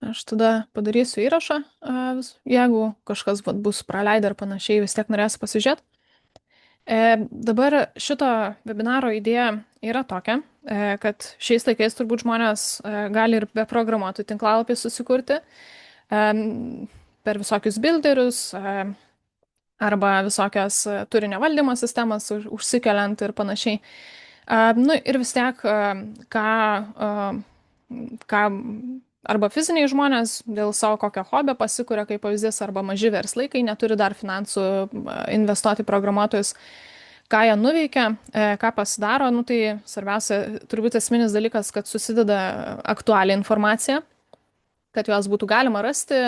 Aš tada padarysiu įrašą, jeigu kažkas bus praleidę ar panašiai, vis tiek norės pasižiūrėti. Dabar šito webinaro idėja yra tokia, kad šiais laikais turbūt žmonės gali ir be programuotų tinklalapį susikurti per visokius builderius arba visokias turinio valdymo sistemas užsikeliant ir panašiai. Nu ir vis tiek, ką arba fiziniai žmonės dėl savo kokio hobio pasikuria kaip pavyzdys, arba maži verslai, kai neturi dar finansų investuoti į programuotojus, ką jie nuveikia, ką pasidaro, nu tai svarbiausia, turbūt esminis dalykas, kad susideda aktualią informaciją, kad juos būtų galima rasti,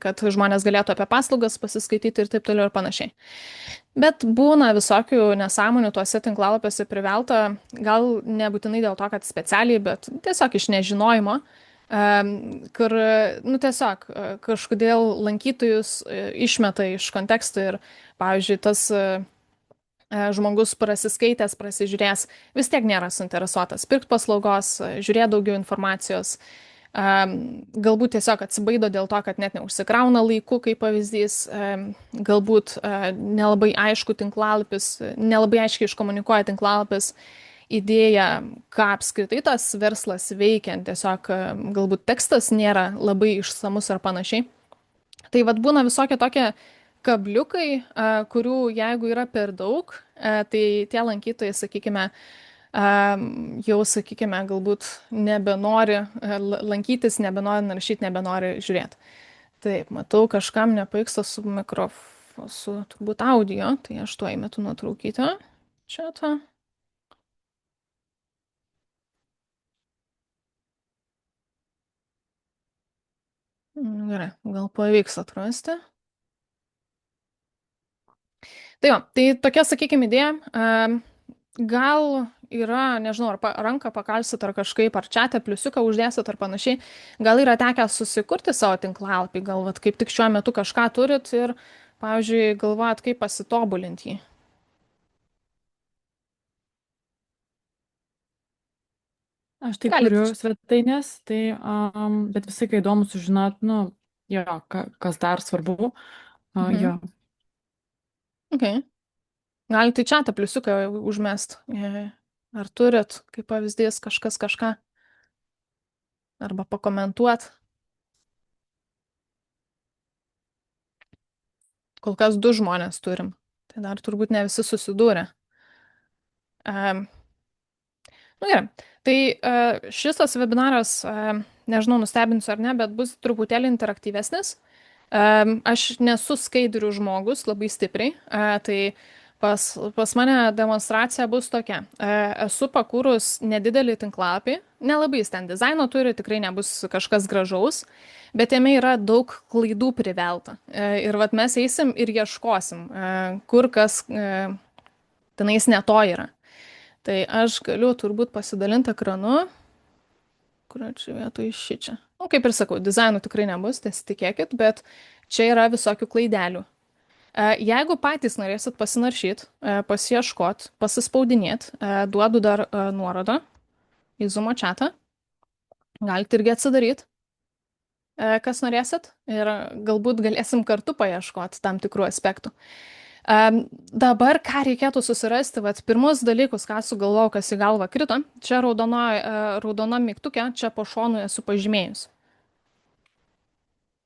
kad žmonės galėtų apie paslaugas pasiskaityti ir taip toliau ir panašiai. Bet būna visokių nesąmonių tuose tinklalapiuose privelta, gal nebūtinai dėl to, kad specialiai, bet tiesiog iš nežinojimo, kur, nu tiesiog kažkodėl lankytojus išmeta iš kontekstų ir, pavyzdžiui, tas žmogus prasiskaitęs, prasižiūrės, vis tiek nėra suinteresuotas pirkti paslaugos, žiūrėti daugiau informacijos. Galbūt tiesiog atsibaido dėl to, kad net neužsikrauna laiku, kaip pavyzdys, galbūt nelabai aišku tinklalapis, nelabai aiškiai iškomunikuoja tinklalapis idėją, ką apskritai tas verslas veikia, tiesiog galbūt tekstas nėra labai išsamus ar panašiai. Tai vad būna visokie tokie kabliukai, kurių jeigu yra per daug, tai tie lankytojai, sakykime, jau, sakykime, galbūt nebenori lankytis, nebenori naršyti, nebenori žiūrėti. Taip, matau, kažkam nepavyksta su mikrofonu, su turbūt audio, tai aš tuo įmetu nuotraukytę. Čia tą. Gerai, gal pavyks atrasti. Tai jo, tai tokia, sakykime, idėja. Gal yra, nežinau, ar ranką pakalsit ar kažkaip, ar čia pliusiuką uždėsit ar panašiai, gal yra tekę susikurti savo tinklalapį, gal vat, kaip tik šiuo metu kažką turit ir, pavyzdžiui, galvojat, kaip pasitobulinti jį. Aš tai Galit. kuriu svetainės, tai, bet visai kai įdomu sužinot, nu, jo, kas dar svarbu, jo. Okay. Galite į čia pliusiuką užmest. Ar turit, kaip pavyzdys, kažkas kažką? Arba pakomentuot. Kol kas 2 žmonės turim. Tai dar turbūt ne visi susidūrė. Nu gerai. Tai šitas webinaras, nežinau, nustebinsiu ar ne, bet bus truputėlį interaktyvesnis. Aš nesu skaidrių žmogus labai stipriai, tai pas mane demonstracija bus tokia. Esu pakūrus nedidelį tinklapį, nelabai jis ten dizaino turi, tikrai nebus kažkas gražaus, bet jame yra daug klaidų privelta. Ir vat mes eisim ir ieškosim, kur kas tenais ne to yra. Tai aš galiu turbūt pasidalinti ekranu, kurio čia vietoj šičia. Nu, kaip ir sakau, dizainų tikrai nebus, nesitikėkit, bet čia yra visokių klaidelių. Jeigu patys norėsit pasinaršyti, pasieškot, pasispaudinėti, duodu dar nuorodą į Zoom chatą. Galite irgi atsidaryti, kas norėsit, ir galbūt galėsim kartu paieškoti tam tikrų aspektų. Dabar ką reikėtų susirasti, vat pirmus dalykus, ką sugalvojau, kas į galvą krito, čia raudona mygtukė, čia po šonu esu pažymėjus.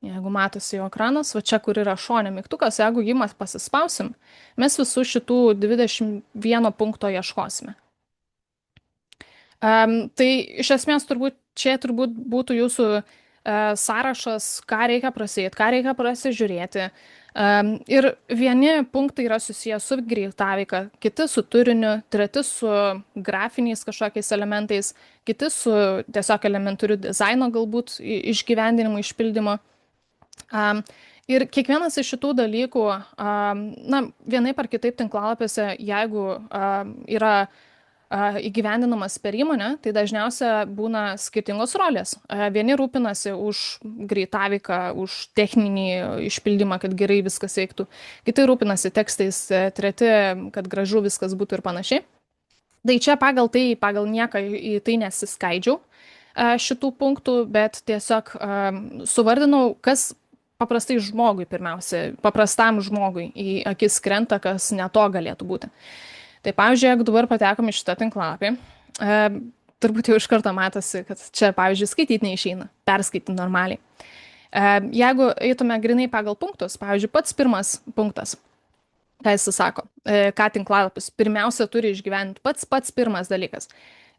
Jeigu matosi jo ekranas, va čia, kur yra šonė mygtukas, jeigu jį mes pasispausim, mes visų šitų 21 punkto ieškosime. Tai iš esmės čia turbūt būtų jūsų sąrašas, ką reikia prasėti, ką reikia prasižiūrėti. Ir vieni punktai yra susijęs su greitaveika, kiti su turiniu, treti su grafiniais kažkokiais elementais, kiti su tiesiog elementariu dizaino galbūt išgyvendinimu, išpildymu. Ir kiekvienas iš šitų dalykų, na, vienaip ar kitaip tinklalapiuose, jeigu yra įgyvendinamas per įmonę, tai dažniausia būna skirtingos rolės. Vieni rūpinasi už greitaviką, už techninį išpildymą, kad gerai viskas veiktų. Kiti rūpinasi tekstais, treti, kad gražu viskas būtų ir panašiai. Tai čia pagal nieką į tai nesiskaidžiau. šitų punktų, bet tiesiog suvardinau, kas paprastai žmogui pirmiausia, paprastam žmogui į akis krenta, kas ne to galėtų būti. Tai pavyzdžiui, jeigu dabar patekom į šitą tinklapį, turbūt jau iš karto matosi, kad čia, pavyzdžiui, skaityti neišeina, perskaityti normaliai. Jeigu eitume grinai pagal punktus, pavyzdžiui, pats pirmas punktas, ką jis sako, ką tinklalapis pirmiausia turi išgyventi, pats pirmas dalykas.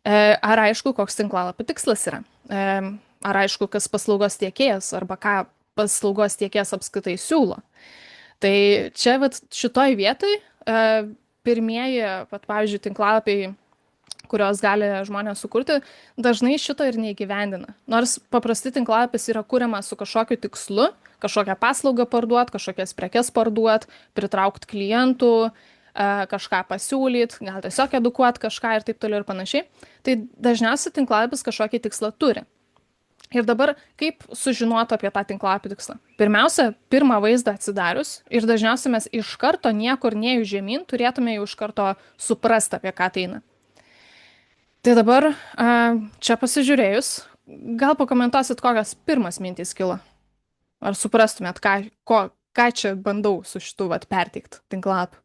Ar aišku, koks tinklalapio tikslas yra? Ar aišku, kas paslaugos tiekėjas arba ką paslaugos tiekėjas apskritai siūlo? Tai čia vat, šitoj vietoj pirmieji, vat, pavyzdžiui, tinklalapiai, kurios gali žmonės sukurti, dažnai šito ir neįgyvendina. Nors paprastai tinklalapis yra kuriamas su kažkokiu tikslu, kažkokią paslaugą parduot, kažkokias prekes parduot, pritraukt klientų, kažką pasiūlyt, gal tiesiog edukuot kažką ir taip toliau ir panašiai. Tai dažniausiai tinklalapis kažkokį tikslą turi. Ir dabar kaip sužinoti apie tą tinklapį tikslą? Pirmiausia, pirmą vaizdą atsidarius ir dažniausiai mes iš karto niekur neėjus žemyn turėtume jau iš karto suprasti, apie ką tai eina. Tai dabar čia pasižiūrėjus, gal pakomentuosit, kokios pirmas mintys kilo? Ar suprastumėt, ką čia bandau su šitu vat perteikti tinklapiu?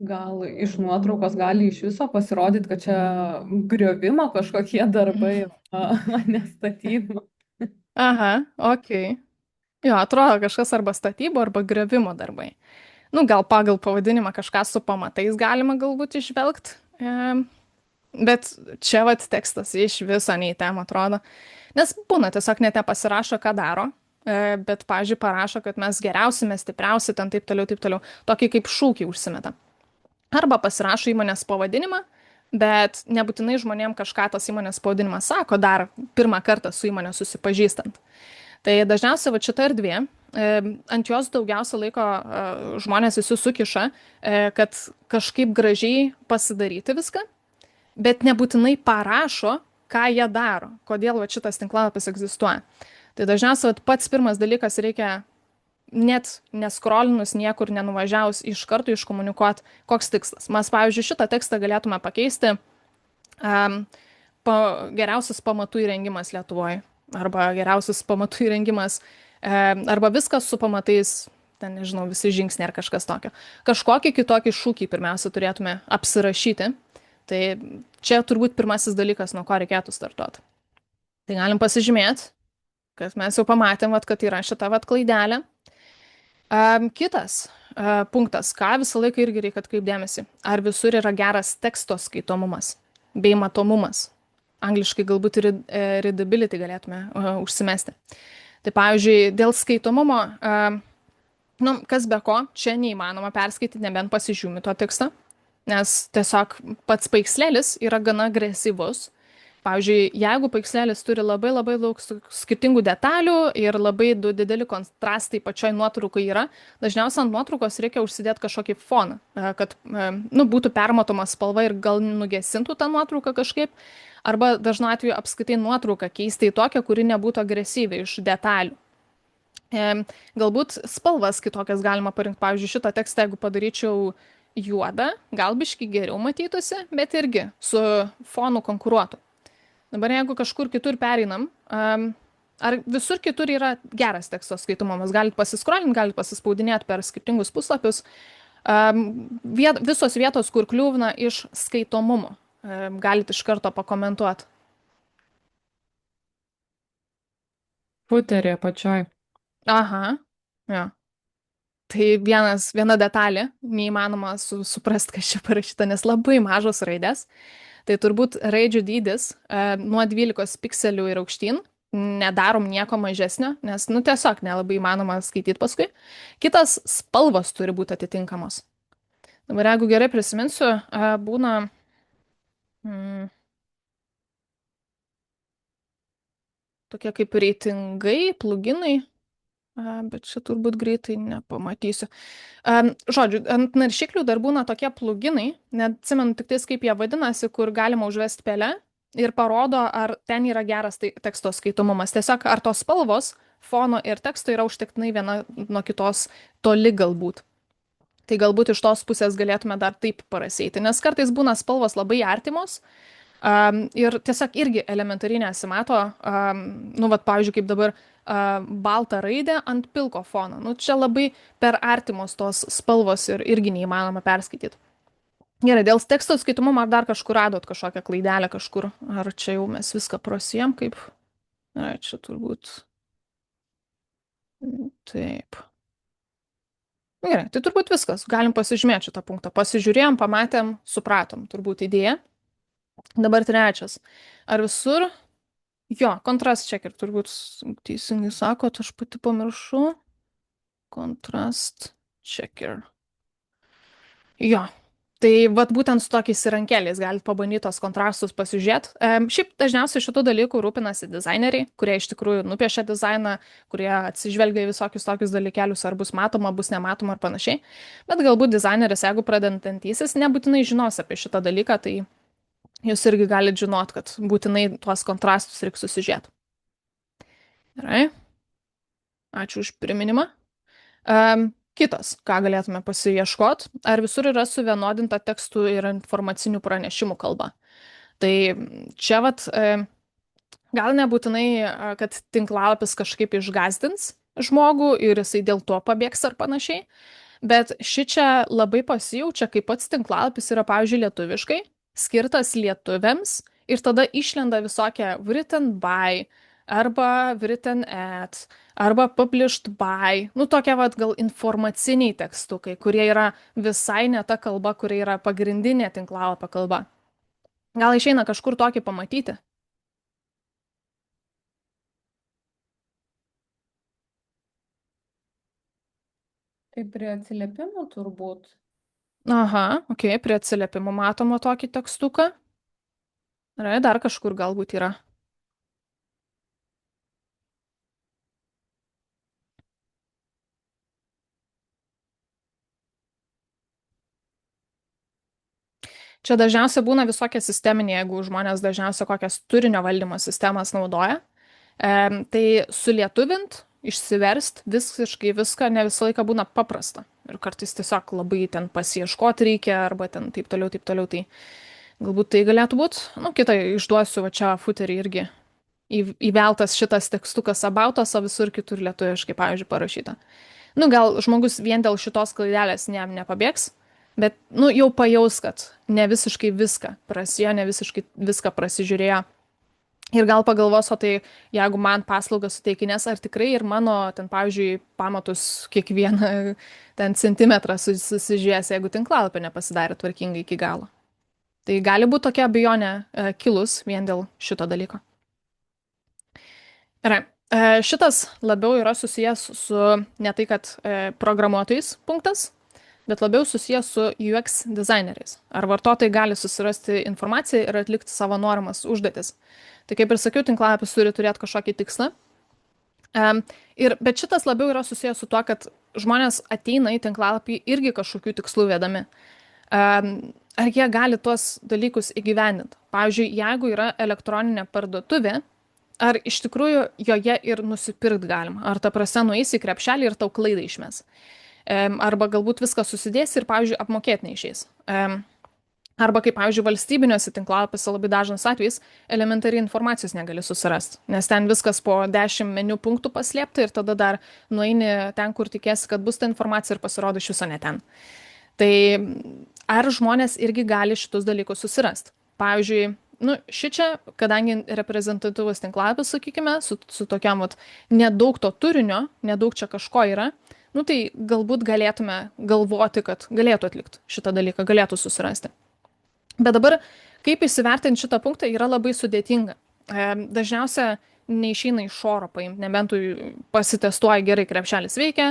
Gal iš nuotraukos gali iš viso pasirodyti, kad čia griovimo kažkokie darbai, o ne statybų. Aha, ok. Jo, atrodo kažkas arba statybų, arba griovimo darbai. Nu, gal pagal pavadinimą kažką su pamatais galima galbūt išvelgti. Bet čia vat tekstas iš viso nei tem atrodo. Nes būna tiesiog net nepasirašo, ką daro. Bet, pavyzdžiui, parašo, kad mes geriausi, mes stipriausi, ten taip toliau, taip toliau. Tokį kaip šūkį užsimeta. Arba pasirašo įmonės pavadinimą, bet nebūtinai žmonėm kažką tas įmonės pavadinimas sako dar pirmą kartą su įmonė susipažįstant. Tai dažniausiai va šita erdvė, ant jos daugiausia laiko žmonės visi sukiša, kad kažkaip gražiai pasidaryti viską, bet nebūtinai parašo, ką jie daro, kodėl va šitas tinklalapis egzistuoja. Tai dažniausiai va pats pirmas dalykas reikia net neskrolinus, niekur nenuvažiavus iš karto iškomunikuoti, koks tikslas. Mes, pavyzdžiui, šitą tekstą galėtume pakeisti geriausias pamatų įrengimas Lietuvoje, arba geriausias pamatų įrengimas, arba viskas su pamatais, ten, nežinau, visi žingsniai ar kažkas tokio. Kažkokį kitokį šūkį pirmiausia turėtume apsirašyti. Tai čia turbūt pirmasis dalykas, nuo ko reikėtų startuoti. Tai galim pasižymėti, kad mes jau pamatėm, kad yra šita klaidelė. Kitas punktas, ką visą laiką irgi reikia atkreipdėmėsi, ar visur yra geras teksto skaitomumas bei matomumas. Angliškai galbūt ir readability galėtume užsimesti. Tai pavyzdžiui, dėl skaitomumo, kas be ko, čia neįmanoma perskaityti, nebent pasižiūrimi to tekstą, nes tiesiog pats paveikslėlis yra gana agresyvus. Pavyzdžiui, jeigu paveikslėlis turi labai daug skirtingų detalių ir labai dideli kontrastai pačioj nuotraukai yra, dažniausiai ant nuotraukos reikia užsidėti kažkokį foną, kad būtų permatoma spalva ir gal nugesintų tą nuotrauką kažkaip, arba dažnu atveju apskritai nuotrauką keisti į tokią, kuri nebūtų agresyvi iš detalių. Galbūt spalvas kitokias galima parinkti. Pavyzdžiui, šitą tekstą, jeigu padaryčiau juodą, gal biškį geriau matytųsi, bet irgi su fonu konkuruotų. Dabar jeigu kažkur kitur pereinam, ar visur kitur yra geras teksto skaitomumas, galite pasiskrolinti, galite pasispaudinėti per skirtingus puslapius, visos vietos, kur kliūvna iš skaitomumo, galite iš karto pakomentuoti. Futerė pačioj. Aha, jo. Tai viena detalė, neįmanoma suprasti, kas čia parašyta, nes labai mažos raidės. Tai turbūt raidžių dydis nuo 12 pikselių ir aukštyn, nedarom nieko mažesnio, nes tiesiog nelabai įmanoma skaityti paskui. Kitas, spalvos turi būti atitinkamos. Dabar jeigu gerai prisiminsiu, būna tokie kaip reitingai, pluginai, bet čia turbūt greitai nepamatysiu. Žodžiu, ant naršyklių dar būna tokie pluginai, neatsimenu tik tais, kaip jie vadinasi, kur galima užvesti pelę ir parodo, ar ten yra geras teksto skaitomumas. Tiesiog, ar tos spalvos, fono ir teksto yra užtektinai viena nuo kitos toli galbūt. Tai galbūt iš tos pusės galėtume dar taip paraseiti, nes kartais būna spalvos labai artimos ir tiesiog irgi elementariai nesimato, nu, vat, pavyzdžiui, kaip dabar baltą raidę ant pilko fono. Nu, čia labai per artimos tos spalvos ir irgi neįmanoma perskaityti. Gerai, dėl teksto skaitomumo ar dar kažkur radot kažkokią klaidelę kažkur? Ar čia jau mes viską prasijam kaip? Ai, čia turbūt. Taip. Gerai, tai turbūt viskas. Galim pasižymėti šitą punktą. Pasižiūrėjom, pamatėm, supratom, turbūt idėja. Dabar trečias. Ar visur? Jo, kontrast checker, turbūt teisingai sakot, aš pati pamiršau. Kontrast checker. Jo. Tai vat būtent su tokiais įrankeliais galite pabandyti tos kontrastus pasižiūrėti. Šiaip dažniausiai šitų dalykų rūpinasi dizaineriai, kurie iš tikrųjų nupiešia dizainą, kurie atsižvelgia į visokius tokius dalykelius, ar bus matoma, bus nematoma ar panašiai. Bet galbūt dizaineris, jeigu pradedantysis, nebūtinai žinos apie šitą dalyką, tai jūs irgi galite žinot, kad būtinai tuos kontrastus reikia susižiūrėti. Gerai. Ačiū už priminimą. Kitas, ką galėtume pasiieškot, ar visur yra suvienodinta tekstų ir informacinių pranešimų kalba. Tai čia vat, gal nebūtinai, kad tinklalapis kažkaip išgazdins žmogų ir jisai dėl to pabėgs ar panašiai, bet šičia labai pasijaučia, kaip pats tinklalapis yra, pavyzdžiui, lietuviškai, skirtas lietuviams ir tada išlenda visokie written by, arba written at, arba published by, nu tokie vat gal informaciniai tekstukai, kurie yra visai ne ta kalba, kuria yra pagrindinė tinklalapio kalba. Gal išeina kažkur tokį pamatyti? Tai prie atsiliepimų turbūt. Aha, ok, prie atsiliepimų matoma tokį tekstuką. Dar kažkur galbūt yra. Čia dažniausiai būna visokie sisteminiai, jeigu žmonės dažniausiai kokias turinio valdymo sistemas naudoja. Tai sulietuvint, išsiverst visiškai viską ne visą laiką būna paprasta. Ir kartais tiesiog labai ten pasieškoti reikia, arba ten taip toliau, taip toliau. Tai galbūt tai galėtų būti. Nu, kitą išduosiu, va čia footerį irgi įveltas šitas tekstukas abautas, o visur kitur lietuviškai, pavyzdžiui, parašyta. Nu, gal žmogus vien dėl šitos klaidelės nepabėgs. Bet, nu, jau pajaus, kad ne visiškai viską prasijo, ne visiškai viską prasižiūrėjo. Ir gal pagalvos, o tai jeigu man paslaugas suteikinės, ar tikrai ir mano, ten, pavyzdžiui, pamatus kiekvieną ten centimetrą susižiūrės, jeigu tinklalapį nepasidarė tvarkingai iki galo. Tai gali būti tokia abejonė kilus vien dėl šito dalyko. Gerai. Šitas labiau yra susijęs su ne tai, kad programuotojais punktas, bet labiau susijęs su UX designeriais. Ar vartotojai gali susirasti informaciją ir atlikti savo norimas užduotis. Tai kaip ir sakiau, tinklalapis turi turėti kažkokį tikslą. Bet šitas labiau yra susijęs su tuo, kad žmonės ateina į tinklalapį irgi kažkokių tikslų vedami. Ar jie gali tuos dalykus įgyvendinti? Pavyzdžiui, jeigu yra elektroninė parduotuvė, ar iš tikrųjų joje ir nusipirkt galima? Ar ta prasme nueisi į krepšelį ir tau klaidą išmes? Arba galbūt viską susidės ir, pavyzdžiui, apmokėti neišeis. Arba kaip, pavyzdžiui, valstybiniuose tinklalapiuose labai dažnas atvejis elementariai informacijos negali susirasti, nes ten viskas po 10 meniu punktų paslėpta ir tada dar nueini ten, kur tikėsi, kad bus ta informacija ir pasirodo iš viso ne ten. Tai ar žmonės irgi gali šitus dalykus susirasti? Pavyzdžiui, nu, šičia, kadangi reprezentatyvus tinklapis, sakykime, su tokiam vat, nedaug to turinio, nedaug čia kažko yra, nu tai galbūt galėtume galvoti, kad galėtų atlikti šitą dalyką, galėtų susirasti. Bet dabar, kaip įsivertinti šitą punktą, yra labai sudėtinga. Dažniausia neišeina iš oro paimti, nebent tu pasitestuoji gerai, krepšelis veikia,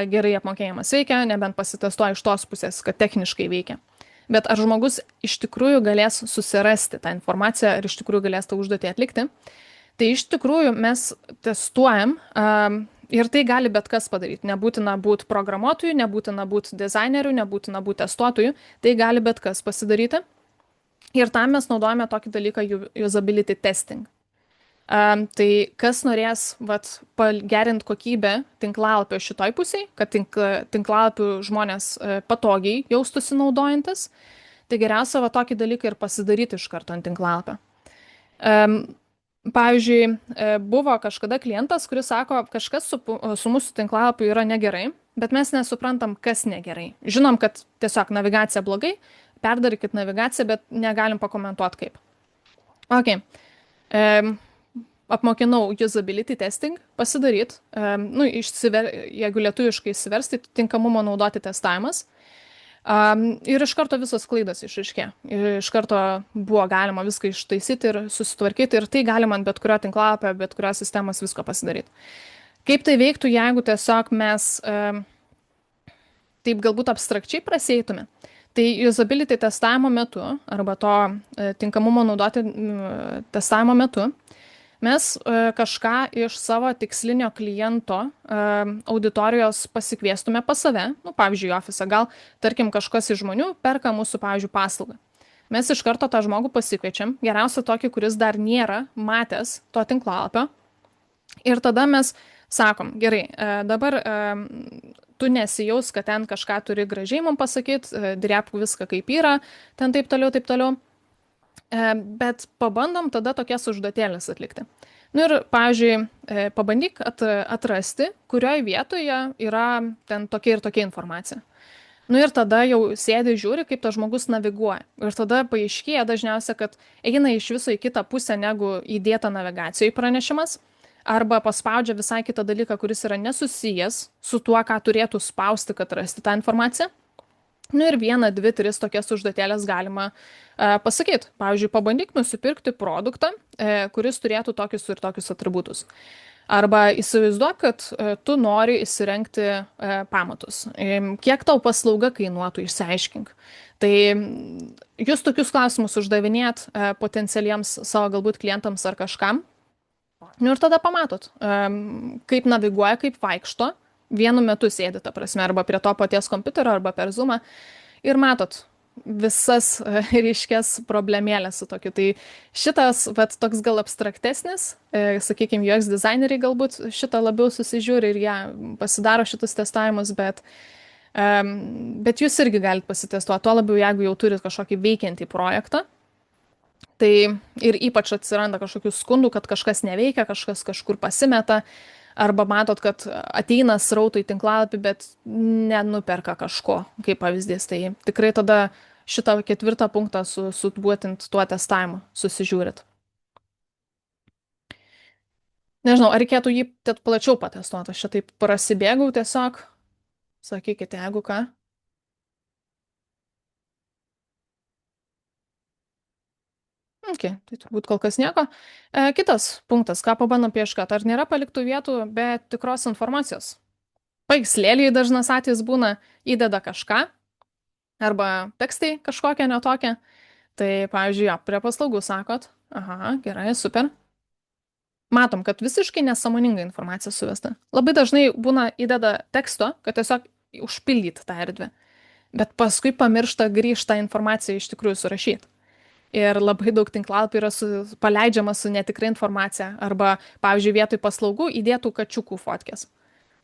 gerai apmokėjimas veikia, nebent pasitestuoji iš tos pusės, kad techniškai veikia. Bet ar žmogus iš tikrųjų galės susirasti tą informaciją ir iš tikrųjų galės tą užduotį atlikti, tai iš tikrųjų mes testuojam ir tai gali bet kas padaryti. Nebūtina būti programuotojų, nebūtina būti dizainerių, nebūtina būti testuotojų, tai gali bet kas pasidaryti. Ir tam mes naudojame tokį dalyką usability testing. Tai kas norės pagerinti kokybę tinklalapio šitoj pusiai, kad tinklalapių žmonės patogiai jaustųsi naudojantis, tai geriausia va tokį dalyką ir pasidaryti iš karto ant tinklalapio. Em, Pavyzdžiui, buvo kažkada klientas, kuris sako, kažkas su mūsų tinklalapiu yra negerai, bet mes nesuprantam, kas negerai. Žinom, kad tiesiog navigacija blogai, perdarykit navigaciją, bet negalim pakomentuoti kaip. Ok. Em, Apmokinau usability testing pasidaryt, nu, jeigu lietuviškai išsiversti, tai tinkamumo naudoti testavimas. Ir iš karto visas klaidas išaiškė. Iš karto buvo galima viską ištaisyti ir susitvarkyti ir tai galima ant bet kurio tinklalapio, bet kurios sistemos visko pasidaryti. Kaip tai veiktų, jeigu tiesiog mes taip galbūt abstrakčiai prasieitume? Tai usability testavimo metu arba to tinkamumo naudoti testavimo metu mes kažką iš savo tikslinio kliento auditorijos pasikviestume pas save, nu, pavyzdžiui, ofisą, gal, tarkim, kažkas iš žmonių perka mūsų, pavyzdžiui, paslaugą. Mes iš karto tą žmogų pasikviečiam, geriausia tokį, kuris dar nėra matęs to tinklalapio. Ir tada mes sakom, gerai, dabar tu nesijaus, kad ten kažką turi gražiai mums pasakyti, drėpk viską kaip yra, ten taip toliau, taip toliau. Bet pabandom tada tokias užduotėlės atlikti. Nu ir, pavyzdžiui, pabandyk atrasti, kurioje vietoje yra ten tokia ir tokia informacija. Nu ir tada jau sėdi žiūri, kaip tas žmogus naviguoja. Ir tada paaiškėja dažniausiai, kad eina iš viso į kitą pusę, negu įdėta navigacijoje pranešimas, arba paspaudžia visai kitą dalyką, kuris yra nesusijęs su tuo, ką turėtų spausti, kad rasti tą informaciją. Nu ir 1, 2, 3 tokias užduotėlės galima pasakyti. Pavyzdžiui, pabandyk nusipirkti produktą, kuris turėtų tokius ir tokius atributus. Arba įsivaizduok, kad tu nori įsirengti pamatus. Kiek tau paslauga kainuotų, išsiaiškink. Tai jūs tokius klausimus uždavinėt potencialiems savo galbūt klientams ar kažkam. Nu ir tada pamatot, kaip naviguoja, kaip vaikšto. Vienu metu sėdi, ta prasme, arba prie to paties kompiuterio, arba per Zoomą ir matot visas ryškės problemėlės su tokiu. Tai šitas, toks gal abstraktesnis, sakykime, UX designeriai galbūt šitą labiau susižiūri ir jie pasidaro šitus testavimus, bet jūs irgi galite pasitestuoti, tuo labiau, jeigu jau turit kažkokį veikiantį projektą. Tai ir ypač atsiranda kažkokių skundų, kad kažkas neveikia, kažkas kažkur pasimeta, arba matot, kad ateina srautų į tinklalapį, bet nenuperka kažko, kaip pavyzdys. Tai tikrai tada šitą 4 punktą būtent tuo testavimu susižiūrit. Nežinau, ar reikėtų jį plačiau patestuoti. Aš čia taip prasibėgau tiesiog. Sakykite, jeigu ką. Ok, tai turbūt kol kas nieko. Kitas punktas, ką pabandom pieškoti. Ar nėra paliktų vietų be tikros informacijos? Paveikslėliai dažnas atvejis būna, įdeda kažką, arba tekstai kažkokią netokią. Tai, pavyzdžiui, prie paslaugų sakot, aha, gerai, super. Matom, kad visiškai nesąmoninga informacija suvesta. Labai dažnai būna įdeda teksto, kad tiesiog užpildyti tą erdvę. Bet paskui pamiršta grįžtą informaciją iš tikrųjų surašyti. Ir labai daug tinklalapių yra paleidžiama su netikra informacija. Arba, pavyzdžiui, vietoj paslaugų įdėtų kačiukų fotkės.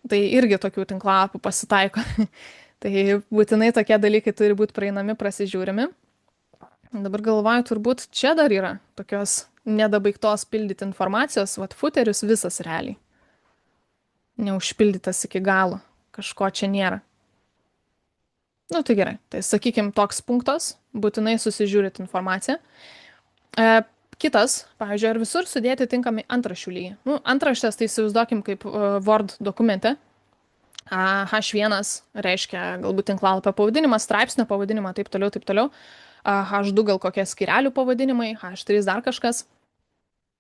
Tai irgi tokių tinklalapių pasitaiko. Tai būtinai tokie dalykai turi būti praeinami, prasižiūrimi. Dabar galvoju, turbūt čia dar yra tokios nedabaigtos pildyti informacijos, footeris visas realiai. Neužpildytas iki galo. Kažko čia nėra. Nu tai gerai, tai sakykim toks punktas, būtinai susižiūrit informaciją. Kitas, pavyzdžiui, ar visur sudėti tinkami antraščių lygį. Nu, antraštės tai įsivaizduokim kaip Word dokumente. H1 reiškia galbūt tinklalapio pavadinimą, straipsnio pavadinimą, taip toliau, taip toliau. H2 gal kokie skyrelių pavadinimai, H3 dar kažkas.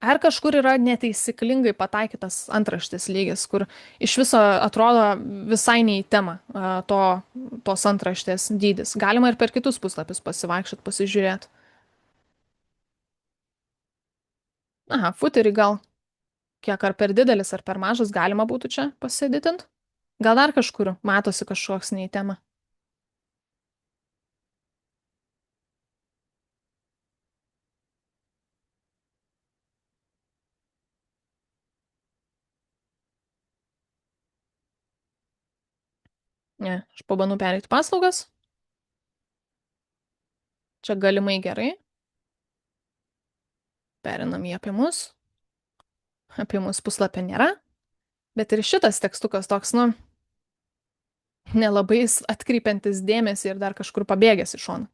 Ar kažkur yra netaisyklingai pataikytas antraštės lygis, kur iš viso atrodo visai ne į temą tos antraštės dydis. Galima ir per kitus puslapius pasivaikščiot, pasižiūrėti. Aha, footerį gal kiek ar per didelis, ar per mažas galima būtų čia pasididinti. Gal dar kažkur matosi kažkoks ne į temą. Ne, aš pabandau pereiti paslaugas. Čia galimai gerai. Perinam į apie mus. Apie mus puslapio nėra. Bet ir šitas tekstukas toks, nu, nelabai atkreipiantis dėmesį ir dar kažkur pabėgęs iš šono.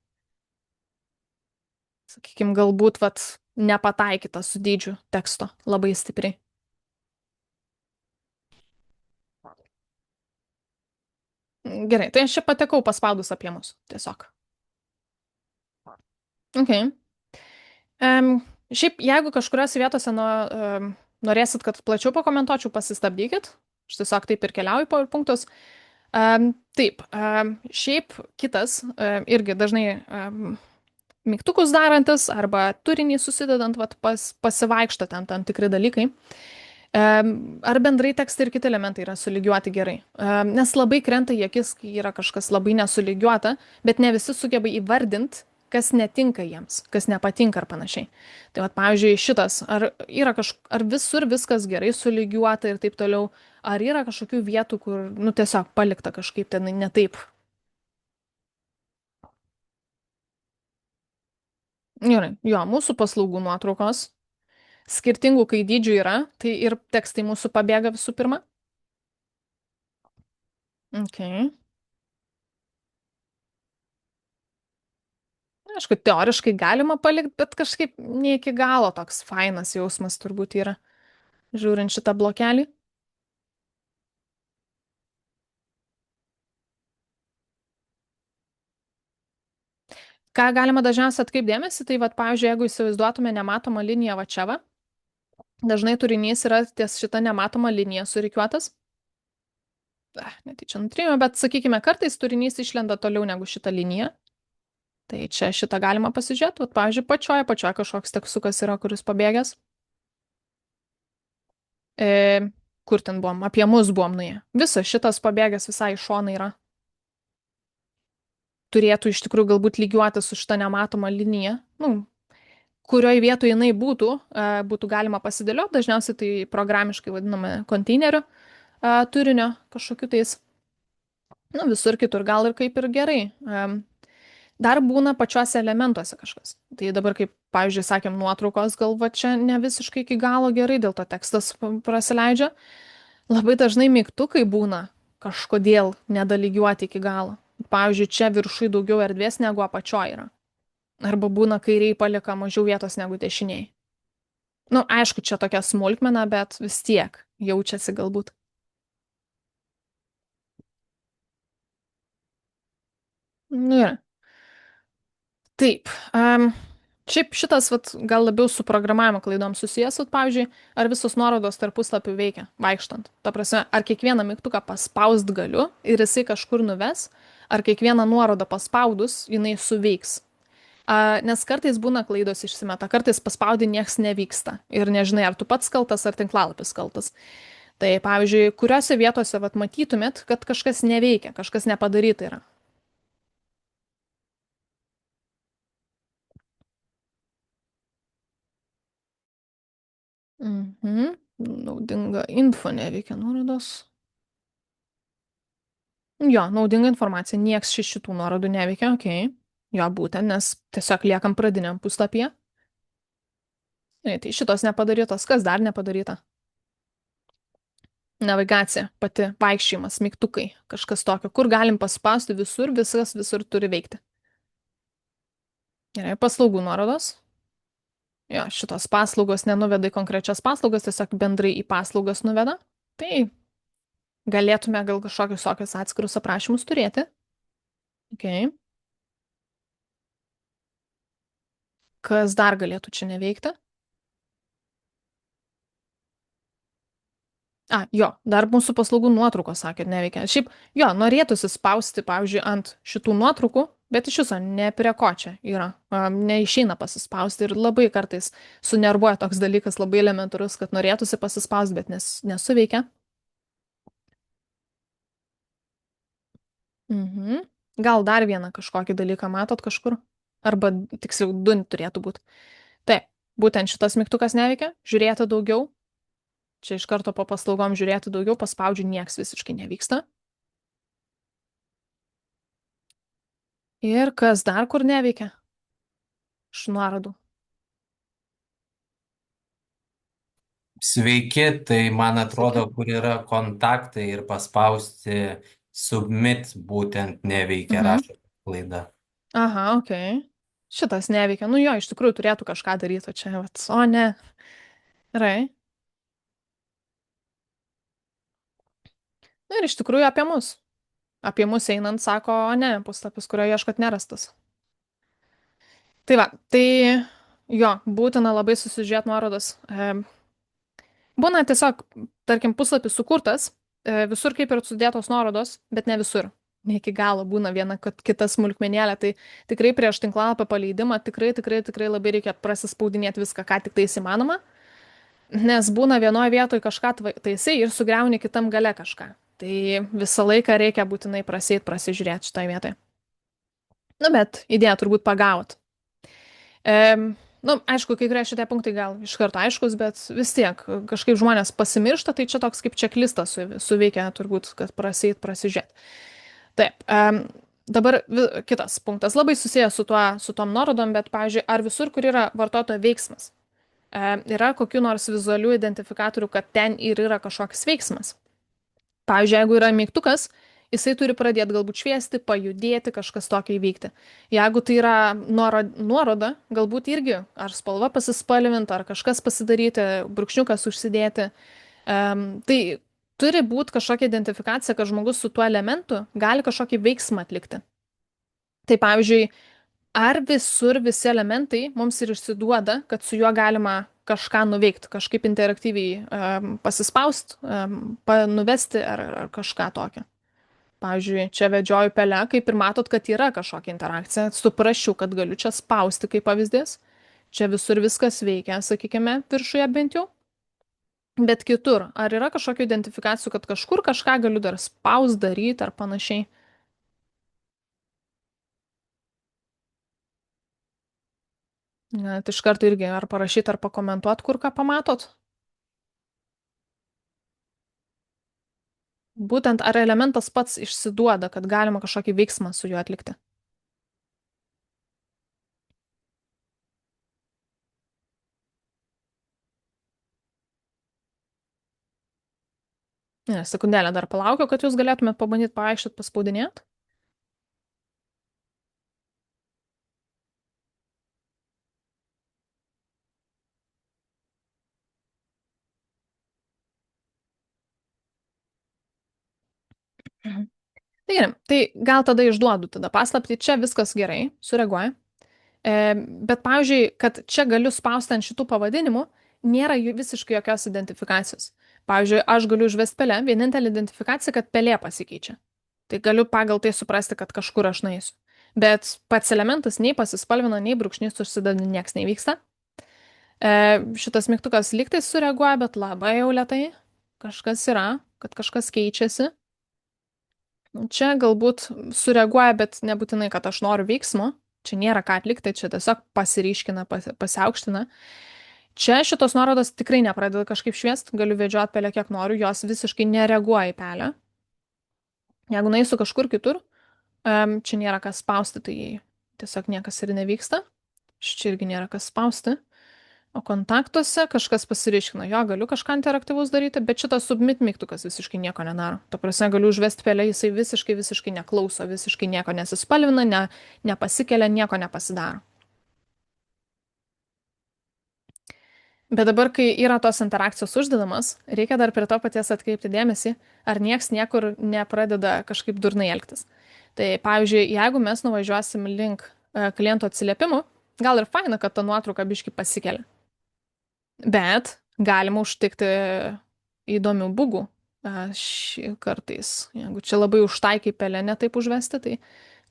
Sakykime, galbūt, vat, nepataikytas su dydžiu teksto labai stipriai. Gerai, tai aš čia patekau paspaudus apie mus. Tiesiog. Ok. Šiaip, jeigu kažkuriuose vietose norėsit, kad plačiau pakomentuočiau, pasistabdykit. Aš tiesiog taip ir keliauju po punktus. Taip, šiaip kitas irgi dažnai mygtukus darantis arba turinį susidedant, vat, pasivaikšto ten tam tikri dalykai. Ar bendrai tekstai ir kiti elementai yra sulygiuoti gerai. Nes labai krenta į akis, kai yra kažkas labai nesulygiuota, bet ne visi sugeba įvardinti, kas netinka jiems, kas nepatinka ar panašiai. Tai vat, pavyzdžiui, šitas, ar visur viskas gerai sulygiuota ir taip toliau, ar yra kažkokių vietų, kur, nu, tiesiog palikta kažkaip ten ne taip. Gerai, jo, mūsų paslaugų nuotraukos skirtingų, kai dydžių yra, tai ir tekstai mūsų pabėga visų pirma. Okay. Aišku, teoriškai galima palikti, bet kažkaip ne iki galo toks fainas jausmas turbūt yra, žiūrint šitą blokelį. Ką galima dažniausiai atkreipdėmėsi, tai, vat, pavyzdžiui, jeigu įsivaizduotume nematomą liniją va čia va, dažnai turinys yra ties šitą nematomą liniją surikiuotas. Netyčia nutrėjome, bet sakykime, kartais turinys išlenda toliau negu šitą liniją. Tai čia šitą galima pasižiūrėti. Vat, pavyzdžiui, pačioje kažkoks tekstukas yra, kuris pabėgęs. Kur ten buvom? Apie mus buvom nuėję. Visas šitas pabėgęs visai iš šono yra. Turėtų iš tikrųjų galbūt lygiuoti su šitą nematomą liniją. Nu, kurioje vietoje jinai būtų galima pasidėlioti. Dažniausiai tai programiškai vadiname konteineriu turinio kažkokiu tais. Nu, visur kitur gal ir kaip ir gerai. Dar būna pačiuose elementuose kažkas. Tai dabar, kaip, pavyzdžiui, sakėm, nuotraukos galva čia ne visiškai iki galo gerai, dėl to tekstas prasileidžia. Labai dažnai mygtukai būna kažkodėl nedalygiuoti iki galo. Pavyzdžiui, čia viršui daugiau erdvės negu apačioje yra. Arba būna kairiai palika mažiau vietos negu dešiniai. Nu, aišku, čia tokia smulkmena, bet vis tiek jaučiasi galbūt. Nu, yra. Taip. Šiaip šitas, vat, gal labiau su programavimo klaidom susijęs, vat, pavyzdžiui, ar visos nuorodos tarp puslapių veikia, vaikštant. Ta prasme, ar kiekvieną mygtuką paspaust galiu ir jisai kažkur nuves, ar kiekvieną nuorodą paspaudus jinai suveiks. Nes kartais būna klaidos išsimeta, kartais paspaudi nieks nevyksta ir nežinai, ar tu pats kaltas, ar tinklalapis kaltas. Tai pavyzdžiui, kuriuose vietose vat, matytumėt, kad kažkas neveikia, kažkas nepadaryta yra. Mhm. Naudinga info neveikia nuorodos. Jo, naudinga informacija, nieks šitų nuorodų neveikia, okei. Jo, būtent, nes tiesiog liekam pradiniam puslapyje. Tai šitos nepadarytos, kas dar nepadaryta? Navigacija, pati vaikščiojimas, mygtukai, kažkas tokio, kur galim paspausti visur, viskas visur turi veikti. Gerai, paslaugų nuorodos. Jo, šitos paslaugos nenuveda į konkrečias paslaugas, tiesiog bendrai į paslaugas nuveda. Tai galėtume gal kažkokius tokius atskirus aprašymus turėti. Okay. Kas dar galėtų čia neveikti? Jo, dar mūsų paslaugų nuotraukos, sakėt, neveikia. Šiaip, jo, norėtųsi spausti, pavyzdžiui, ant šitų nuotraukų, bet iš viso ne prie ko čia yra. Neišeina pasispausti ir labai kartais sunervuoja toks dalykas labai elementarus, kad norėtųsi pasispausti, bet nesuveikia. Mhm. Gal dar vieną kažkokį dalyką matot kažkur? Arba tiksliau, du turėtų būti. Taip, būtent šitas mygtukas neveikia, žiūrėti daugiau. Čia iš karto po paslaugom žiūrėti daugiau, paspaudžiu, nieks visiškai nevyksta. Ir kas dar kur neveikia? Iš nuorodų. Sveiki, tai man Sveiki. atrodo, kur yra kontaktai ir paspausti submit būtent neveikia, Mhm. rašo klaida. Aha, ok. Šitas neveikia. Nu jo, iš tikrųjų turėtų kažką daryti, o čia, vat, o ne. Gerai. Na ir iš tikrųjų apie mus. Apie mus einant sako, o ne, puslapis, kurio ieškot nerastas. Tai va, tai jo, būtina labai susižiūrėti nuorodas. Būna tiesiog, tarkim, puslapis sukurtas, visur kaip ir sudėtos nuorodos, bet ne visur. Ne iki galo būna viena, kad kita smulkmenėlė. Tai tikrai prieš tinklalapio paleidimą tikrai labai reikia prasispaudinėti viską, ką tik tai įmanoma. Nes būna vienoje vietoje kažką taisai ir sugriauni kitam gale kažką. Tai visą laiką reikia būtinai prasižiūrėti šitoje vietoje. Nu, bet idėja turbūt pagaut. Nu, aišku, kai kurie šitie punktai gal iš karto aiškus, bet vis tiek kažkaip žmonės pasimiršta, tai čia toks kaip čeklistas suveikia turbūt, kad prasižiūrėt. Taip, dabar kitas punktas, labai susijęs su tom nuorodom, bet, pavyzdžiui, ar visur, kur yra vartotojo veiksmas, yra kokiu nors vizualių identifikatorių, kad ten ir yra kažkoks veiksmas. Pavyzdžiui, jeigu yra mygtukas, jisai turi pradėti galbūt šviesti, pajudėti, kažkas tokio įvykti. Jeigu tai yra nuoroda, galbūt irgi ar spalva pasispalvinti, ar kažkas pasidaryti, brūkšniukas užsidėti. Tai turi būti kažkokia identifikacija, kad žmogus su tuo elementu gali kažkokį veiksmą atlikti. Tai pavyzdžiui, ar visur visi elementai mums ir išsiduoda, kad su juo galima kažką nuveikti, kažkaip interaktyviai pasispaust, nuvesti ar kažką tokio. Pavyzdžiui, čia vedžioju pelę, kaip ir matot, kad yra kažkokia interakcija. Suprasčiau, kad galiu čia spausti kaip pavyzdys. Čia visur viskas veikia, sakykime, viršuje bent jau. Bet kitur, ar yra kažkokių identifikacijų, kad kažkur kažką galiu dar spaus daryti ar panašiai? Net iš karto irgi ar parašyti, ar pakomentuoti, kur ką pamatot. Būtent ar elementas pats išsiduoda, kad galima kažkokį veiksmą su juo atlikti. Ne, sekundėlę dar palaukiu, kad jūs galėtumėt pabandyti paaiškinti, paspaudinėt. Mhm. Tai gerai, tai gal tada išduodu tada paslaptį, čia viskas gerai, sureaguoja. Bet, pavyzdžiui, kad čia galiu spausti ant šitų pavadinimų, nėra visiškai jokios identifikacijos. Pavyzdžiui, aš galiu užvesti pelę, vienintelė identifikacija, kad pelė pasikeičia. Tai galiu pagal tai suprasti, kad kažkur aš naisiu. Bet pats elementas nei pasispalvina, nei brūkšnys užsideda, nieks nevyksta. Šitas mygtukas lygtais sureaguoja, bet labai jau lietai. Kažkas yra, kad kažkas keičiasi. Čia galbūt sureaguoja, bet nebūtinai, kad aš noriu veiksmo. Čia nėra ką atlikti, čia tiesiog pasiryškina, pasiaukština. Čia šitos nuorodos tikrai nepradeda kažkaip šviest, galiu vedžioti pelę kiek noriu, jos visiškai nereaguoja į pelę. Jeigu naisiu kažkur kitur, čia nėra kas spausti, tai tiesiog niekas ir nevyksta. Čia irgi nėra kas spausti. O kontaktuose kažkas pasiryškina, jo, galiu kažką interaktyvus daryti, bet šitas submit mygtukas visiškai nieko nedaro. Ta prasme, galiu užvesti pelę, jisai visiškai neklauso, visiškai nieko nesispalvina, nepasikelia, nieko nepasidaro. Bet dabar, kai yra tos interakcijos uždedamas, reikia dar prie to paties atkreipti dėmesį, ar nieks niekur nepradeda kažkaip durnai elgtis. Tai pavyzdžiui, jeigu mes nuvažiuosim link kliento atsiliepimų, gal ir faina, kad ta nuotrauka biški pasikelia. Bet galima užtikti įdomių bugų kartais. Jeigu čia labai užtaikiai pelę netaip užvesti, tai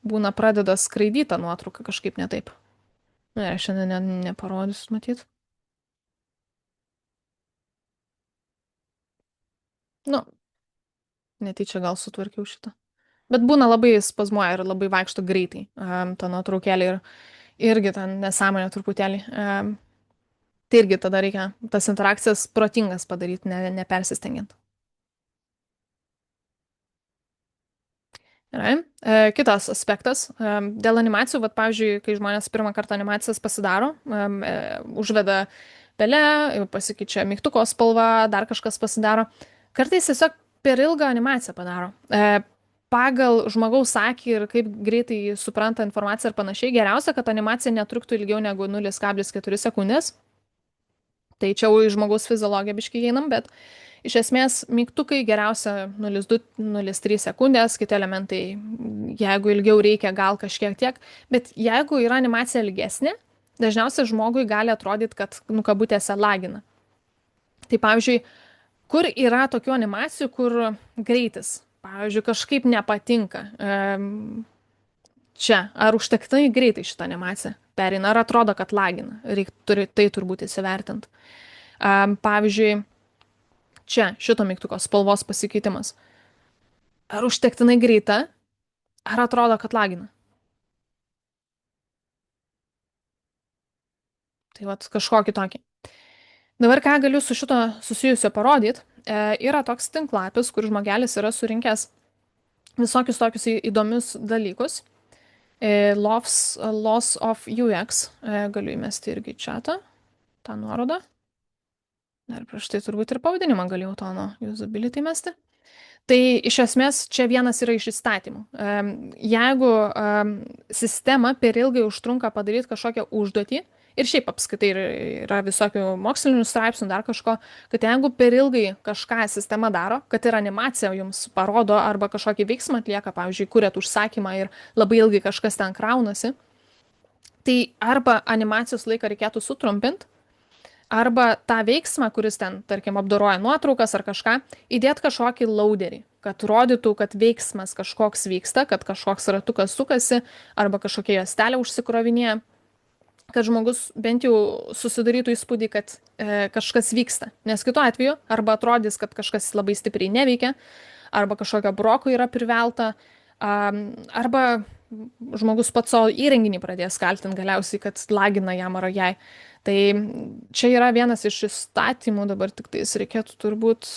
būna pradeda skraidyti tą nuotrauką kažkaip netaip. Na, aš šiandien neparodysiu, matyt. Nu, netyčia gal sutvarkiau šitą. Bet būna labai spazmuoja ir labai vaikšto greitai ta nuotraukėlė ir irgi ten nesąmonė truputėlį. Tai irgi tada reikia tas interakcijas protingas padaryti, nepersistengiant. Gerai. Kitas aspektas. Dėl animacijų, vat, pavyzdžiui, kai žmonės pirmą kartą animacijas pasidaro, užveda pelę, pasikeičia mygtuko spalva, dar kažkas pasidaro. Kartais tiesiog per ilgą animaciją padaro. Pagal žmogaus akį ir kaip greitai supranta informaciją ir panašiai, geriausia, kad animacija netruktų ilgiau negu 0,4 sekundės. Tai čia jau į žmogaus fiziologiją biškai einam, bet iš esmės mygtukai geriausia 0,2-0,3 sekundės, kiti elementai, jeigu ilgiau reikia, gal kažkiek tiek, bet jeigu yra animacija ilgesnė, dažniausiai žmogui gali atrodyti, kad, nu, kabutėse lagina. Tai pavyzdžiui, kur yra tokių animacijų, kur greitis, pavyzdžiui, kažkaip nepatinka. Čia, ar užtektinai greitai šitą animaciją pereina, ar atrodo, kad lagina, tai turbūt įsivertinti. Pavyzdžiui, čia šito mygtuko spalvos pasikeitimas. Ar užtektinai greita, ar atrodo, kad lagina? Tai vat kažkokį tokį. Dabar ką galiu su šito susijusio parodyti, yra toks tinklapis, kur žmogelis yra surinkęs visokius tokius įdomius dalykus. Loss of UX, galiu įmesti irgi čia tą nuorodą. Dar prieš tai turbūt ir pavadinimą galėjau to nuo usability mesti. Tai iš esmės čia vienas yra iš įstatymų. Jeigu sistema per ilgai užtrunka padaryti kažkokią užduotį, ir šiaip apskaitai yra visokių mokslinių straipsnių, dar kažko, kad jeigu per ilgai kažką sistema daro, kad ir animacija jums parodo arba kažkokį veiksmą atlieka, pavyzdžiui, kuriat užsakymą ir labai ilgai kažkas ten kraunasi, tai arba animacijos laiką reikėtų sutrumpinti, arba tą veiksmą, kuris ten, tarkim, apdoroja nuotraukas ar kažką, įdėti kažkokį lauderį, kad rodytų, kad veiksmas kažkoks vyksta, kad kažkoks ratukas sukasi, arba kažkokia juostelė užsikrovinėja, kad žmogus bent jau susidarytų įspūdį, kad kažkas vyksta. Nes kitu atveju arba atrodys, kad kažkas labai stipriai neveikia, arba kažkokio broko yra privelta, arba žmogus pats savo įrenginį pradės kaltinti galiausiai, kad lagina jam ar jai. Tai čia yra vienas iš įstatymų, dabar tik tais reikėtų turbūt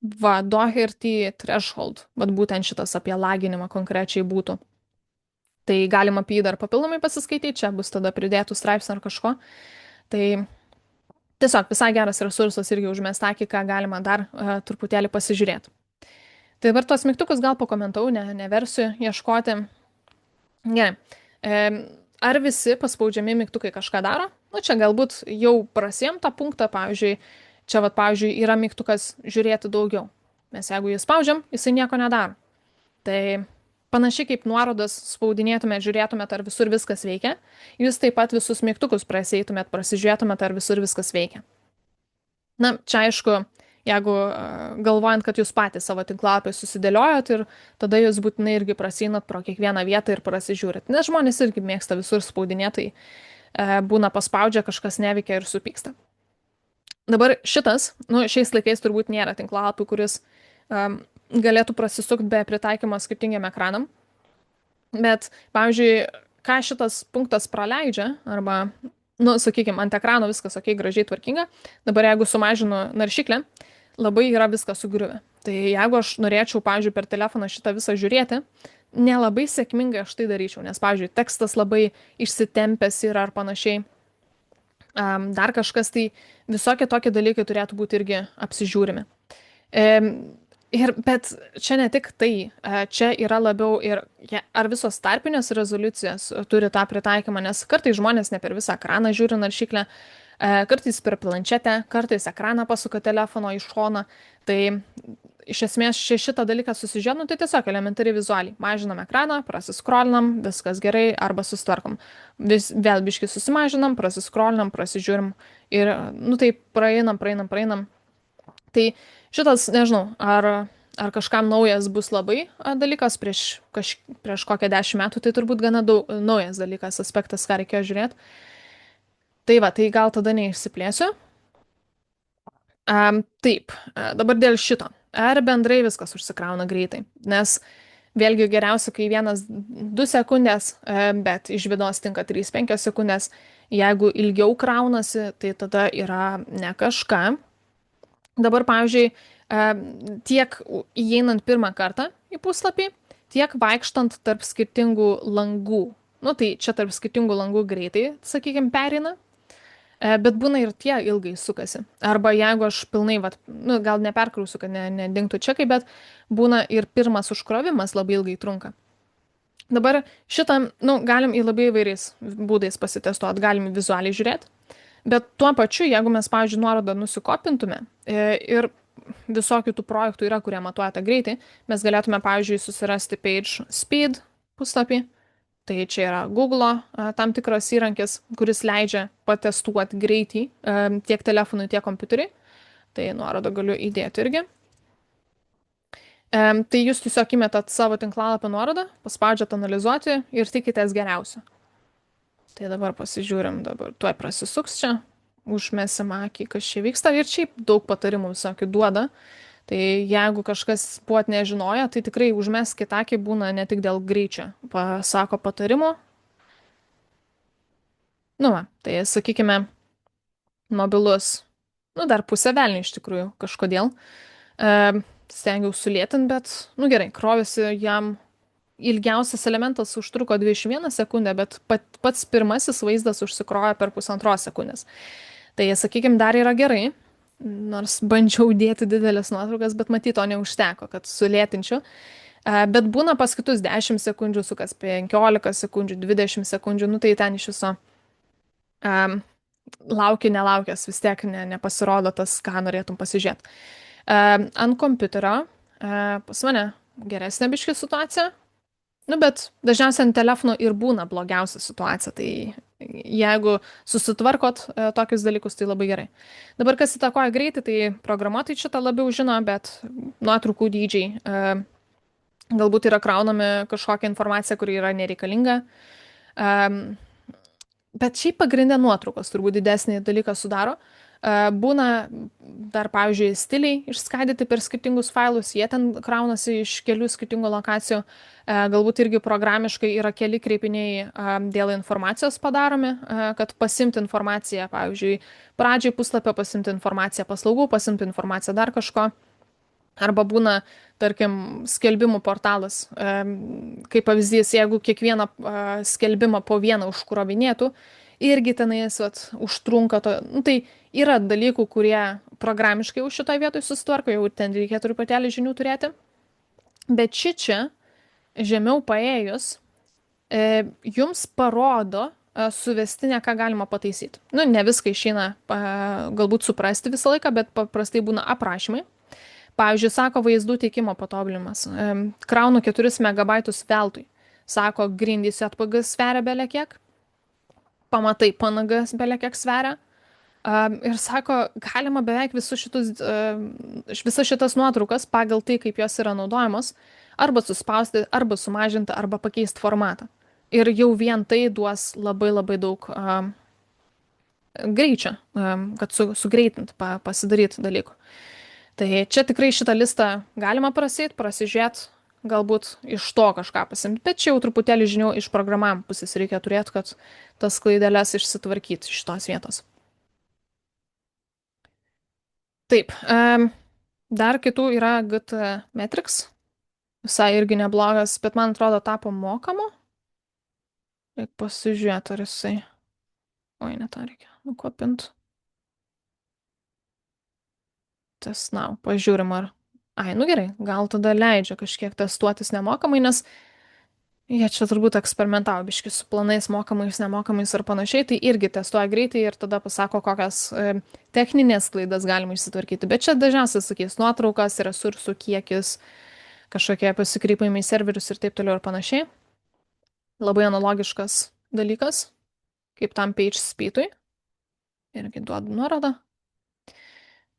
Doherty threshold, bet būtent šitas apie laginimą konkrečiai būtų. Tai galima apie jį dar papildomai pasiskaityti, čia bus tada pridėtų straipsnių ar kažko. Tai tiesiog visai geras resursas irgi užmest akį, ką galima dar truputėlį pasižiūrėti. Tai dabar tuos mygtukus gal pakomentau, neversiu ieškoti. Gerai. Ar visi paspaudžiami mygtukai kažką daro? Nu, čia galbūt jau prasiem tą punktą, pavyzdžiui, čia, pavyzdžiui, yra mygtukas žiūrėti daugiau. Mes jeigu jį spaudžiam, jisai nieko nedaro. Tai panašiai kaip nuorodas spaudinėtumėt, žiūrėtumėt, ar visur viskas veikia, jūs taip pat visus mygtukus praseitumėt, prasižiūrėtumėt, ar visur viskas veikia. Na, čia aišku, jeigu galvojant, kad jūs patys savo tinklapį susidėliojot ir tada jūs būtinai irgi praseinat pro kiekvieną vietą ir prasižiūrit. Nes žmonės irgi mėgsta visur spaudinėtai, būna paspaudžia, kažkas neveikia ir supyksta. Dabar šitas, nu, šiais laikais turbūt nėra tinklapių, kuris galėtų prasisukti be pritaikymo skirtingiam ekranam. Bet, pavyzdžiui, ką šitas punktas praleidžia, arba, nu, sakykime, ant ekrano viskas ok, gražiai tvarkinga, dabar jeigu sumažinu naršyklę, labai yra viskas sugriuvę. Tai jeigu aš norėčiau, pavyzdžiui, per telefoną šitą visą žiūrėti, nelabai sėkmingai aš tai daryčiau, nes, pavyzdžiui, tekstas labai išsitempęs yra ar panašiai. Dar kažkas, tai visokie tokie dalykai turėtų būti irgi apsižiūrimi. Bet čia ne tik tai, čia yra labiau ir ar visos tarpinės rezoliucijos turi tą pritaikymą, nes kartais žmonės ne per visą ekraną žiūri naršyklę, kartais per planšetę, kartais ekraną pasuka telefono į šoną. Tai iš esmės šitą dalyką susižiūrėt, tai tiesiog elementariai vizualiai. Mažinam ekraną, prasiskrolinam, viskas gerai, arba susitvarkom. Vėl biškį susimažinam, prasiskrolinam, prasižiūrim ir, nu, tai praeinam. Tai šitas, nežinau, ar kažkam naujas bus labai dalykas, prieš kokią 10 metų, tai turbūt gana naujas dalykas, aspektas, ką reikėjo žiūrėti. Tai va, tai gal tada neišsiplėsiu. Taip, dabar dėl šito. Ar bendrai viskas užsikrauna greitai? Nes vėlgi geriausia, kai 1-2 sekundės, bet iš bėdos tinka 3-5 sekundės. Jeigu ilgiau kraunasi, tai tada yra ne kažką. Dabar, pavyzdžiui, tiek įeinant pirmą kartą, į puslapį, tiek vaikštant tarp skirtingų langų. Nu, tai čia tarp skirtingų langų greitai, sakykime, pereina, bet būna ir tie ilgai sukasi. Arba jeigu aš pilnai, vat, nu, gal neperkrausiu, kad nedingtų čekai, bet būna ir pirmas užkrovimas labai ilgai trunka. Dabar šitą, nu, galim į labai įvairiais būdais pasitestuoti, galim vizualiai žiūrėti, bet tuo pačiu, jeigu mes, pavyzdžiui, nuorodą nusikopintume ir visokių tų projektų yra, kurie matuoja tą greitį, mes galėtume, pavyzdžiui, susirasti Page Speed puslapį. Tai čia yra Google tam tikras įrankis, kuris leidžia patestuoti greitį tiek telefonui, tiek kompiuteriui. Tai nuorodą galiu įdėti irgi. Tai jūs tiesiog įmetat savo tinklalapio nuorodą, paspaudžiat analizuoti ir tikitės geriausio. Tai dabar pasižiūrim, dabar tuoj prasisuks čia, užmesim akį, kas čia vyksta ir šiaip daug patarimų visokių duoda. Tai jeigu kažkas buvot nežinoję, tai tikrai užmeskit akį, būna ne tik dėl greičio, pasako patarimų. Nu va, tai sakykime, mobilus, nu dar pusę velnį iš tikrųjų kažkodėl. Stengiau sulėtinti, bet, nu gerai, krovėsi jam ilgiausias elementas užtruko 21 sekundę, bet pats pirmasis vaizdas užsikrojo per 1,5 sekundės. Tai, sakykime, dar yra gerai. Nors bandžiau dėti didelės nuotraukas, bet matyt, to neužteko, kad sulėtinčiau. Bet būna pas kitus 10 sekundžių, sukas 15 sekundžių, 20 sekundžių, nu tai ten iš viso nelaukęs vis tiek nepasirodo tas, ką norėtum pasižiūrėti. Ant kompiuterio pas mane geresnė biški situacija, nu bet dažniausiai ant telefono ir būna blogiausia situacija, tai jeigu susitvarkot tokius dalykus, tai labai gerai. Dabar kas įtakoja greitį, tai programuotojai šitą labiau žino, bet nuotraukų dydžiai galbūt yra kraunami kažkokia informacija, kuri yra nereikalinga. Bet šiaip pagrindė nuotraukos turbūt didesnį dalyką sudaro. Būna dar, pavyzdžiui, stiliai išskaidyti per skirtingus failus, jie ten kraunasi iš kelių skirtingų lokacijų. Galbūt irgi programiškai yra keli kreipiniai dėl informacijos padaromi, kad pasimti informaciją, pavyzdžiui, pradžiai puslapio pasimti informaciją paslaugų, pasimti informaciją dar kažko. Arba būna, tarkim, skelbimų portalas. Kaip pavyzdys, jeigu kiekvieną skelbimą po vieną užkrovinėtų, irgi tenais užtrunka to. Nu, tai yra dalykų, kurie programiškai už šitoj vietoj susitvarko, jau ten reikia truputėlį žinių turėti. Bet čia žemiau paėjus, jums parodo suvestinę, ką galima pataisyti. Nu, ne viską išeina galbūt suprasti visą laiką, bet paprastai būna aprašymai. Pavyzdžiui, sako vaizdų teikimo patobulinimas. Kraunu 4 megabaitus veltui. Sako, grindys JPG sveria belekiek. Pamatai PNG belekiek sveria. Ir sako, galima beveik visas šitas nuotraukas pagal tai, kaip jos yra naudojamos, arba suspausti, arba sumažinti, arba pakeisti formatą. Ir jau vien tai duos labai labai daug greičio, kad sugreitint, pasidaryti dalykų. Tai čia tikrai šitą listą galima prasižiūrėti, galbūt iš to kažką pasimti, bet čia jau truputėlį žinių iš programavimo pusės reikia turėti, kad tas klaideles išsitvarkyti iš šitos vietos. Taip, dar kitų yra GTmetrix, visai irgi neblogas, bet man atrodo tapo mokamu. Reikia pasižiūrėti, ar jisai... Oi, ne tą reikia nukopinti. Test now, pažiūrim ar... Ai, nu gerai, gal tada leidžia kažkiek testuotis nemokamai, nes jie čia turbūt eksperimentavo biški su planais mokamais, nemokamais ar panašiai, tai irgi testuoja greitai ir tada pasako, kokias techninės klaidas galima išsitvarkyti. Bet čia dažniausiai sakys nuotraukas, resursų kiekis, kažkokie pasikreipimai į serverius ir taip toliau ir panašiai. Labai analogiškas dalykas, kaip tam page speedui. Irgi duodu nuorodą.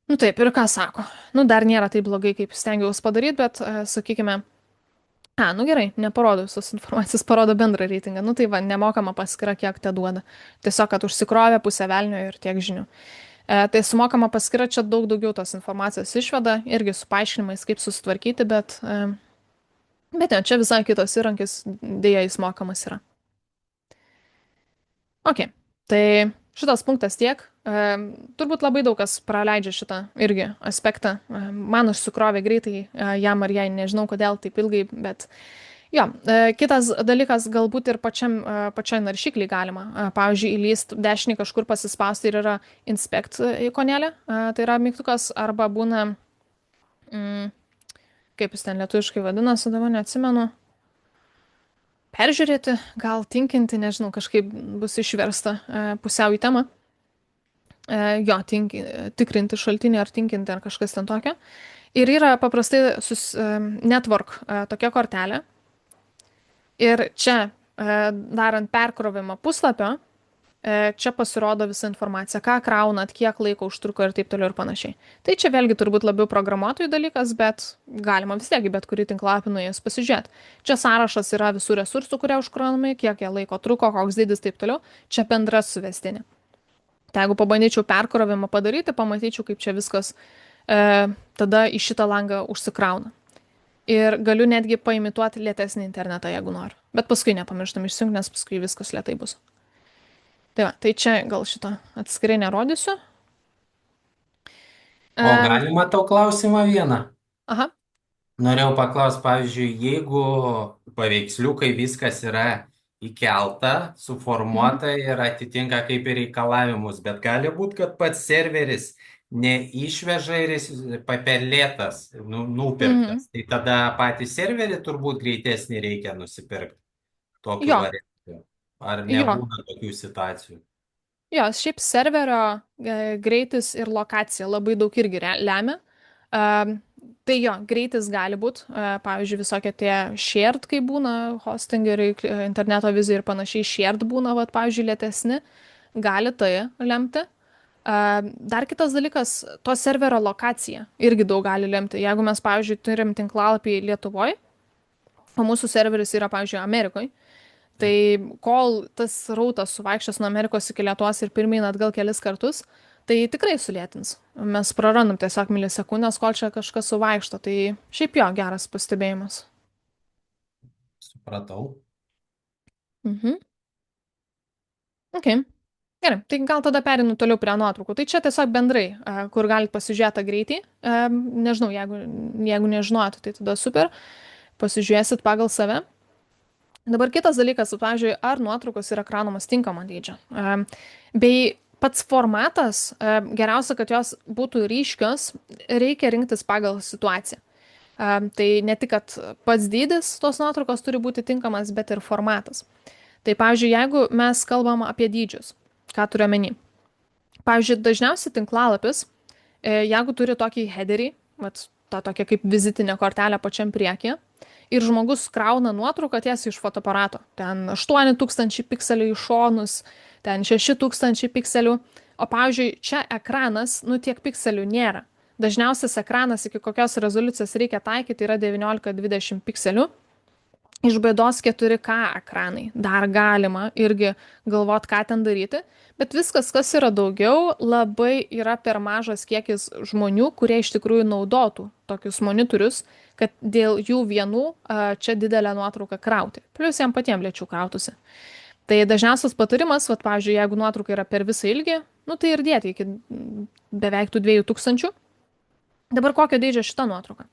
Nu taip, ir ką sako? Nu dar nėra taip blogai, kaip stengiausi padaryti, bet sakykime, nu gerai, neparodo visos informacijos, parodo bendrą reitingą. Nu tai va, nemokama paskyra, kiek te duoda. Tiesiog, kad užsikrovė pusę velnio ir tiek žinių. Tai sumokama paskyra čia daug daugiau tos informacijos išveda, irgi su paaiškinimais, kaip susitvarkyti, bet ne, čia visai kitos įrankis, dėja jis mokamas yra. Ok, tai šitas punktas tiek. Turbūt labai daug kas praleidžia šitą irgi aspektą. Man užsikrovė greitai, jam ar jai, nežinau kodėl taip ilgai, bet jo. Kitas dalykas, galbūt ir pačioj naršyklį galima. Pavyzdžiui, įlyst dešinį kažkur pasispausti ir yra inspect ikonėlė, tai yra mygtukas, arba būna, kaip jis ten lietuviškai vadinasi, dabar neatsimenu. Peržiūrėti, gal tinkinti, nežinau, kažkaip bus išversta pusiau į temą. Jo, tikrinti šaltinį ar tinkinti ar kažkas ten tokio. Ir yra paprastai network tokia kortelė. Ir čia, darant perkrovimą puslapio, čia pasirodo visa informacija, ką kraunat, kiek laiko užtruko ir taip toliau ir panašiai. Tai čia vėlgi turbūt labiau programuotojų dalykas, bet galima vis tiek bet kurį tinklapį nuėjus pasižiūrėti. Čia sąrašas yra visų resursų, kurie užkraunami, kiek jie laiko truko, koks dydis, taip toliau. Čia bendra suvestinė. Tai jeigu pabandyčiau perkrovimą padaryti, pamatyčiau, kaip čia viskas tada į šitą langą užsikrauna. Ir galiu netgi paimituoti lėtesnį internetą, jeigu noriu. Bet paskui nepamirštam išsijungti, nes paskui viskas lėtai bus. Tai va, tai čia gal šitą atskirai nerodysiu. O galima tau klausimą vieną? Aha. Norėjau paklausti, pavyzdžiui, jeigu paveiksliukai viskas yra įkelta, suformuota ir atitinka kaip ir reikalavimus, bet gali būti, kad pats serveris neišveža ir jis papelėtas, nupirktas. Tai tada patį serverį turbūt greitesnį reikia nusipirkti tokiu variantu. Ar nebūna tokių situacijų? Jo, šiaip serverio greitis ir lokacija labai daug irgi lemia. Tai jo, greitis gali būti, pavyzdžiui, visokie tie shared, kai būna hostingeriai, interneto vizija ir panašiai, shared būna, vat, pavyzdžiui, lėtesni, gali tai lemti. Dar kitas dalykas, to serverio lokacija irgi daug gali lemti. Jeigu mes, pavyzdžiui, turim tinklalapį Lietuvoje, o mūsų serveris yra, pavyzdžiui, Amerikoje, tai kol tas rautas suvaikščios nuo Amerikos iki Lietuvos ir pirmyn atgal kelis kartus, tai tikrai sulėtins. Mes prarandam tiesiog milisekundės, kol čia kažkas suvaikšto. Tai šiaip jo, geras pastebėjimas. Supratau. Ok. Gerai, tai gal tada perinu toliau prie nuotraukų. Tai čia tiesiog bendrai, kur galite pasižiūrėti greitį. Nežinau, jeigu nežinote, tai tada super. Pasižiūrėsit pagal save. Dabar kitas dalykas, pavyzdžiui, ar nuotraukos yra kraunamos tinkamo dydžio. Bei pats formatas, geriausia, kad jos būtų ryškios, reikia rinktis pagal situaciją. Tai ne tik, kad pats dydis tos nuotraukos turi būti tinkamas, bet ir formatas. Tai, pavyzdžiui, jeigu mes kalbam apie dydžius, ką turiu omeny. Pavyzdžiui, dažniausiai tinklalapis, jeigu turi tokį headerį, tą tokią kaip vizitinę kortelę pačiam priekyje, ir žmogus krauna nuotrauką tiesiai iš fotoaparato. Ten 8000 pikselių į šonus, ten 6000 pikselių. O pavyzdžiui, čia ekranas, tiek pikselių nėra. Dažniausias ekranas, iki kokios rezoliucijos reikia taikyti, yra 19-20 pikselių. Iš bėdos 4K ekranai. Dar galima irgi galvot, ką ten daryti. Bet viskas, kas yra daugiau, labai yra per mažas kiekis žmonių, kurie iš tikrųjų naudotų tokius monitorius, kad dėl jų vienų čia didelę nuotrauką krauti. Plius jam patiems lėčiau krautųsi. Tai dažniausias patarimas, pavyzdžiui, jeigu nuotrauka yra per visą ilgį, tai ir dėti iki beveik tų 2000. Dabar kokio dydžio šita nuotrauka?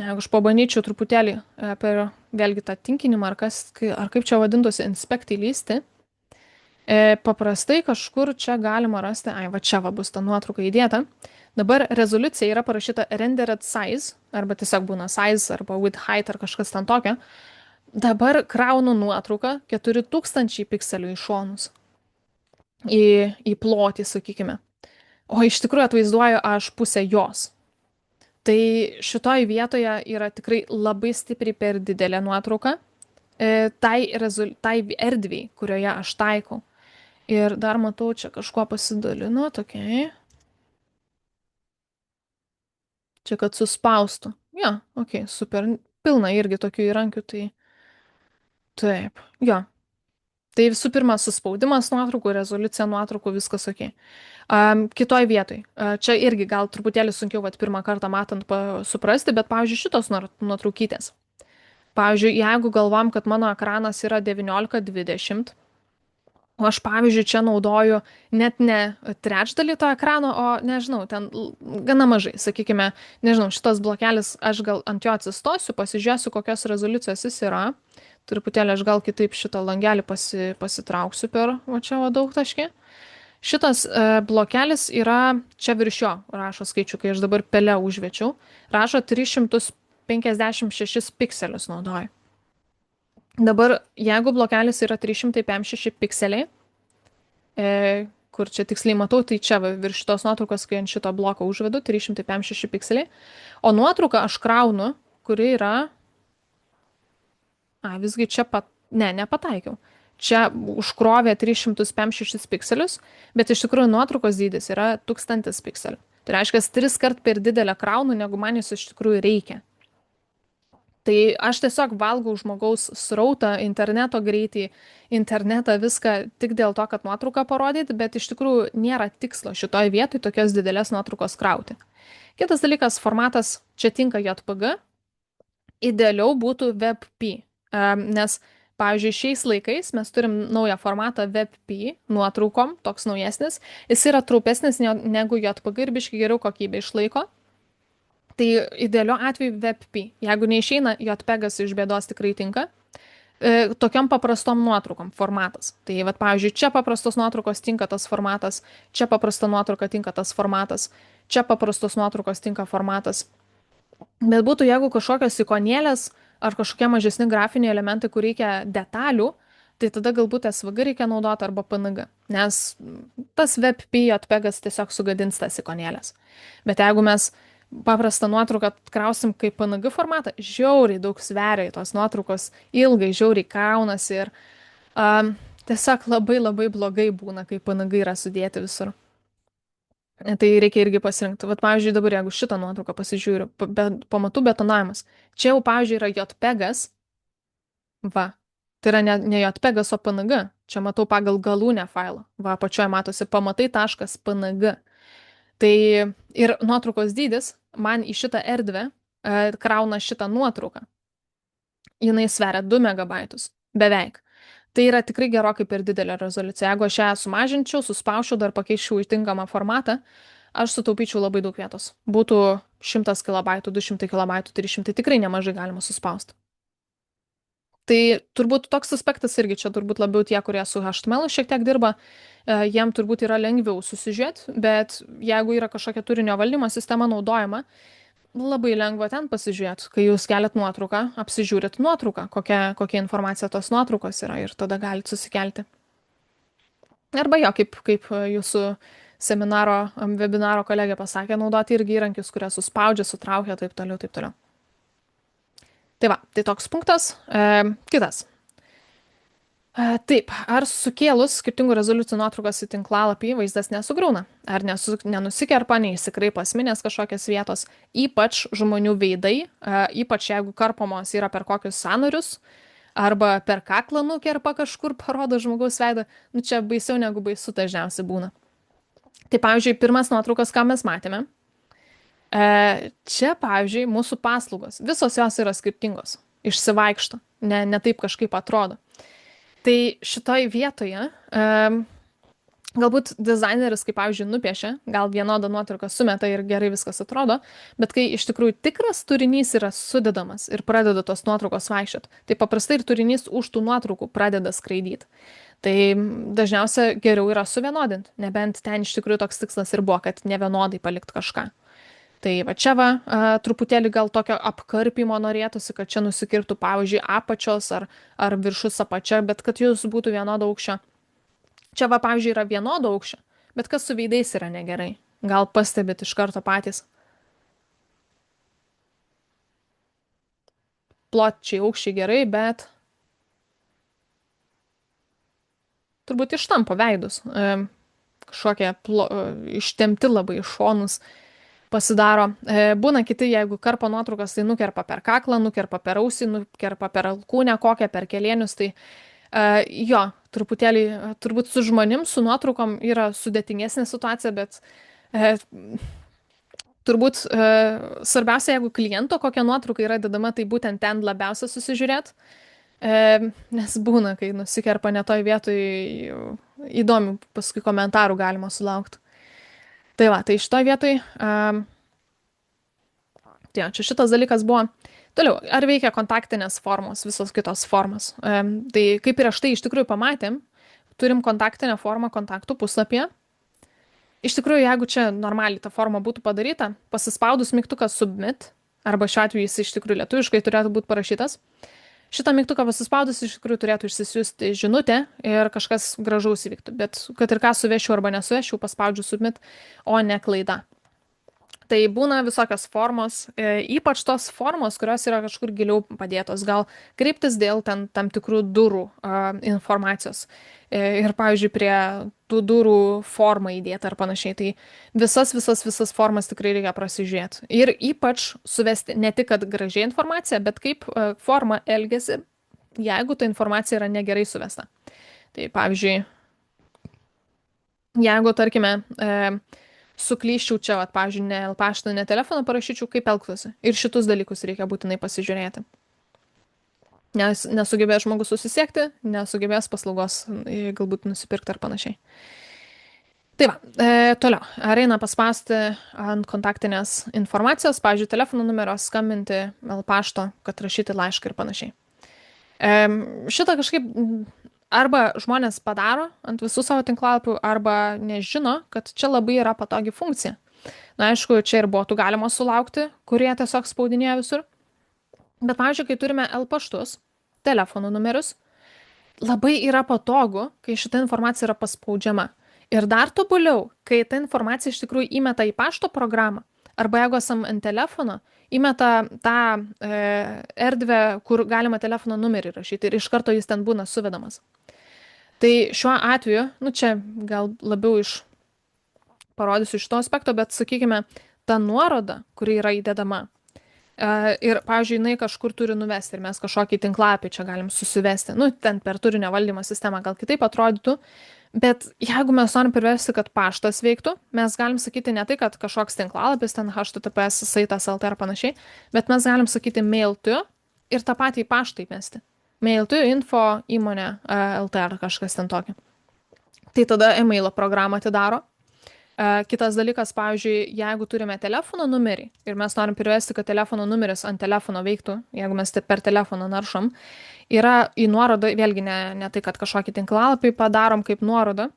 Jeigu aš pabandyčiau truputėlį per vėlgi tą tinkinimą, ar kaip čia vadintųsi, inspect įlysti, paprastai kažkur čia galima rasti, va čia bus ta nuotrauka įdėta. Dabar rezoliucija yra parašyta rendered size, arba tiesiog būna size, arba with height, ar kažkas ten tokio. Dabar kraunu nuotrauką 4000 pikselių į šonus, į plotį, sakykime. O iš tikrųjų atvaizduoju aš pusę jos. Tai šitoj vietoje yra tikrai labai stipriai per didelė nuotrauka tai erdviai, kurioje aš taikau. Ir dar matau, čia kažkuo pasidalinu, tokiai. Čia, kad suspaustų. Jo, ok, super. Pilna irgi tokių įrankių, tai taip, jo. Tai visų pirma, suspaudimas nuotraukų, rezoliucija nuotraukų, viskas ok. Kitoj vietoj. Čia irgi gal truputėlį sunkiau pirmą kartą matant suprasti, bet, pavyzdžiui, šitos nuotraukytės. Pavyzdžiui, jeigu galvom, kad mano ekranas yra 19-20, O aš, pavyzdžiui, čia naudoju net ne trečdalį to ekrano, o nežinau, ten gana mažai, sakykime, nežinau, šitas blokelis, aš gal ant jo atsistosiu, pasižiūrėsiu, kokios rezoliucijos jis yra. Truputėlį aš gal kitaip šitą langelį pasitrauksiu per, o čia va daug taškį. Šitas blokelis yra, čia virš jo rašo skaičių, kai aš dabar pelę užvečiau, rašo 356 pikselius naudoju. Dabar, jeigu blokelis yra 356 pikseliai, kur čia tiksliai matau, tai čia virš šitos nuotraukos, kai ant šito bloko užvedu, 356 pikseliai, o nuotrauką aš kraunu, kuri yra, visgi čia nepataikiau. Čia užkrovė 356 pikselius, bet iš tikrųjų nuotraukos dydis yra 1000 pikselių. Tai reiškia, 3 kart per didelę kraunu, negu man jis iš tikrųjų reikia. Tai aš tiesiog valgau žmogaus srautą, interneto greitį, internetą, viską tik dėl to, kad nuotrauką parodyti, bet iš tikrųjų nėra tikslo šitoj vietoj tokios didelės nuotraukos krauti. Kitas dalykas, formatas čia tinka JPG, idealiau būtų WebP, nes, pavyzdžiui, šiais laikais mes turim naują formatą WebP nuotraukom, toks naujesnis, jis yra trumpesnis negu JPG ir biškai geriau kokybę išlaiko. Tai idealiu atveju WebP. Jeigu neišeina, JPEGas iš bėdos tikrai tinka. Tokiam paprastom nuotraukom formatas. Tai, vat, pavyzdžiui, čia paprastos nuotraukos tinka tas formatas, čia paprasta nuotrauka tinka tas formatas, čia paprastos nuotraukos tinka formatas. Bet būtų, jeigu kažkokios ikonėlės ar kažkokie mažesni grafiniai elementai, kur reikia detalių, tai tada galbūt SVG reikia naudoti arba PNG, nes tas WebP JPEGas tiesiog sugadins tas ikonėlės. Bet jeigu mes paprastą nuotrauką krausim kaip PNG formatą, žiauriai daug sveria į tos nuotraukos, ilgai, žiauriai kaunasi ir tiesiog labai labai blogai būna, kai PNG yra sudėti visur. Tai reikia irgi pasirinkti. Vat, pavyzdžiui, dabar jeigu šitą nuotrauką pasižiūriu, pamatų betonavimas. Čia jau, pavyzdžiui, yra JPEGas. Va. Tai yra ne JPEGas, o PNG. Čia matau pagal galūnę failą. Va, apačioje matosi pamatai.png. Tai ir nuotraukos dydis man į šitą erdvę krauna šitą nuotrauką. Jinai sveria 2 megabaitus. Beveik. Tai yra tikrai gerokai per didelė rezoliucija. Jeigu aš ją sumažinčiau, suspaučiau, dar pakeičiau į tinkamą formatą, aš sutaupyčiau labai daug vietos. Būtų 100 KB, 200 KB, 300, tikrai nemažai galima suspausti. Tai turbūt toks aspektas irgi čia turbūt labiau tie, kurie su HTML šiek tiek dirba, jiem turbūt yra lengviau susižiūrėti, bet jeigu yra kažkokia turinio valdymo sistema naudojama, labai lengva ten pasižiūrėti, kai jūs keliat nuotrauką, apsižiūrit nuotrauką, kokia informacija tos nuotraukos yra ir tada galite susikelti. Arba jo, kaip jūsų seminaro, webinaro kolegė pasakė, naudoti irgi įrankius, kurie suspaudžia, sutraukia, taip toliau, taip toliau. Tai va, tai toks punktas. Kitas. Taip, ar sukėlus skirtingų rezoliucijų nuotraukas į tinklalapį vaizdas nesugriūna? Ar nenusikerpa, neįsikraipo esminės kažkokios vietos, ypač žmonių veidai, ypač jeigu karpomos yra per kokius sąnarius, arba per kaklą nukerpa kažkur, parodo žmogaus veidą, nu čia baisiau negu baisu dažniausiai būna. Tai pavyzdžiui, pirmas nuotraukas, ką mes matėme, čia, pavyzdžiui, mūsų paslaugos, visos jos yra skirtingos, išsivaikšto, ne taip kažkaip atrodo. Tai šitoj vietoje galbūt dizaineris, kaip pavyzdžiui, nupiešia, gal vienodą nuotrauką sumeta ir gerai viskas atrodo, bet kai iš tikrųjų tikras turinys yra sudedamas ir pradeda tos nuotraukos vaikščioti, tai paprastai ir turinys už tų nuotraukų pradeda skraidyti. Tai dažniausiai geriau yra suvienodinti, nebent ten iš tikrųjų toks tikslas ir buvo, kad nevienodai palikti kažką. Tai va čia truputėlį gal tokio apkarpimo norėtųsi, kad čia nusikirptų, pavyzdžiui, apačios ar viršus apačia, bet kad jūs būtų vienodo aukščio. Čia va, pavyzdžiui, yra vienodo aukščio, bet kas su veidais yra negerai. Gal pastebit iš karto patys. Pločiai aukščiai gerai, bet turbūt ištampo veidus. Kažkokie ištempti labai iš šonus pasidaro. Būna kiti, jeigu karpo nuotraukas, tai nukerpa per kaklą, nukerpa per ausį, nukerpa per alkūnę kokią, per kelėnius. Tai jo, truputėlį, turbūt su žmonėm, su nuotraukom yra sudėtingesnė situacija, bet turbūt svarbiausia, jeigu kliento kokia nuotrauka yra dedama, tai būtent ten labiausia susižiūrėt. Nes būna, kai nusikerpa ne toj vietoj, įdomių paskui komentarų galima sulaukti. Tai va, tai šitoj vietoj, tai jo, čia šitas dalykas buvo. Toliau, ar veikia kontaktinės formos, visos kitos formos? Tai kaip ir aš tai iš tikrųjų pamatėm, turim kontaktinę formą kontaktų puslapyje. Iš tikrųjų, jeigu čia normaliai ta forma būtų padaryta, pasispaudus mygtuką submit, arba šiuo atveju jis iš tikrųjų lietuviškai turėtų būti parašytas, šitą mygtuką pasispaudus iš tikrųjų turėtų išsisiųsti žinutė ir kažkas gražaus įvyktų. Bet kad ir ką suvešiu arba nesuvešiu, paspaudžiu submit, o ne klaida. Tai būna visokios formos, ypač tos formos, kurios yra kažkur giliau padėtos, gal kreiptis dėl tam tikrų durų informacijos. Ir, pavyzdžiui, prie tų durų formą įdėti ar panašiai. Tai visas formas tikrai reikia prasižiūrėti. Ir ypač suvesti ne tik, kad gražiai informacija, bet kaip forma elgesi, jeigu ta informacija yra negerai suvesta. Tai, pavyzdžiui, jeigu, tarkime, suklyščiau čia, vat, pavyzdžiui, ne paštą, ne telefoną parašyčiau, kaip elgtųsi. Ir šitus dalykus reikia būtinai pasižiūrėti. Nes nesugebės žmogus susisiekti, nesugebės paslaugos galbūt nusipirkti ar panašiai. Tai va, toliau. Ar eina paspausti ant kontaktinės informacijos, pavyzdžiui, telefono numerio, skambinti, pašto, kad rašyti laišką ir panašiai. Šitą kažkaip arba žmonės padaro ant visų savo tinklalapių, arba nežino, kad čia labai yra patogi funkcija. Na, aišku, čia ir botų galima sulaukti, kurie tiesiog spaudinėja visur. Bet, pavyzdžiui, kai turime L-paštus, telefonų numerius, labai yra patogu, kai šita informacija yra paspaudžiama. Ir dar tobuliau, kai ta informacija iš tikrųjų įmeta į pašto programą, arba jeigu esam ant telefono, įmeta tą erdvę, kur galima telefono numerį rašyti ir iš karto jis ten būna suvedamas. Tai šiuo atveju, nu čia gal labiau parodysiu iš to aspekto, bet sakykime, ta nuoroda, kuri yra įdedama, ir, pavyzdžiui, jinai kažkur turi nuvesti ir mes kažkokį tinklapį čia galim susivesti. Nu, ten per turinio valdymo sistemą gal kitaip atrodytų, bet jeigu mes norim priversti, kad paštas veiktų, mes galim sakyti ne tai, kad kažkoks tinklalapis, ten HTTPS saitas LT ar panašiai, bet mes galim sakyti mail to ir tą patį paštą įmesti. Mail to info įmonė LT ar kažkas ten tokio. Tai tada e-mailo programą atidaro. Kitas dalykas, pavyzdžiui, jeigu turime telefono numerį ir mes norim privesti, kad telefono numeris ant telefono veiktų, jeigu mes per telefoną naršom, yra į nuorodą, vėlgi ne tai, kad kažkokį tinklalapį padarom kaip nuorodą,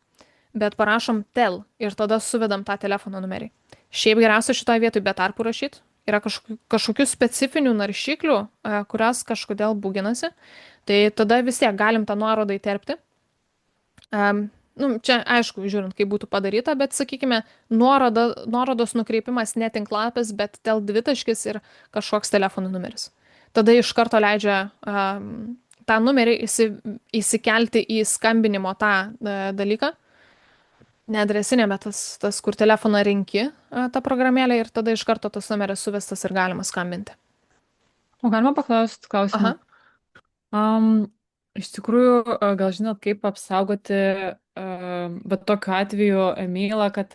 bet parašom tel ir tada suvedam tą telefono numerį. Šiaip geriausia šitoje vietoje be tarpų rašyti. Yra kažkokių specifinių naršyklių, kurios kažkodėl būginasi, tai tada vis tiek galim tą nuorodą įterpti. Nu, čia aišku, žiūrint, kaip būtų padaryta, bet, sakykime, nuorodos nukreipimas ne tinklapis, bet tel dvitaškis ir kažkoks telefonų numeris. Tada iš karto leidžia tą numerį įsikelti į skambinimo tą dalyką. Ne adresinė, bet tas, kur telefoną rinki, tą programėlę, ir tada iš karto tas numeris suvestas ir galima skambinti. O galima paklausti klausimą? Iš tikrųjų, gal žinot, kaip apsaugoti bet tokiu atveju e-mailą, kad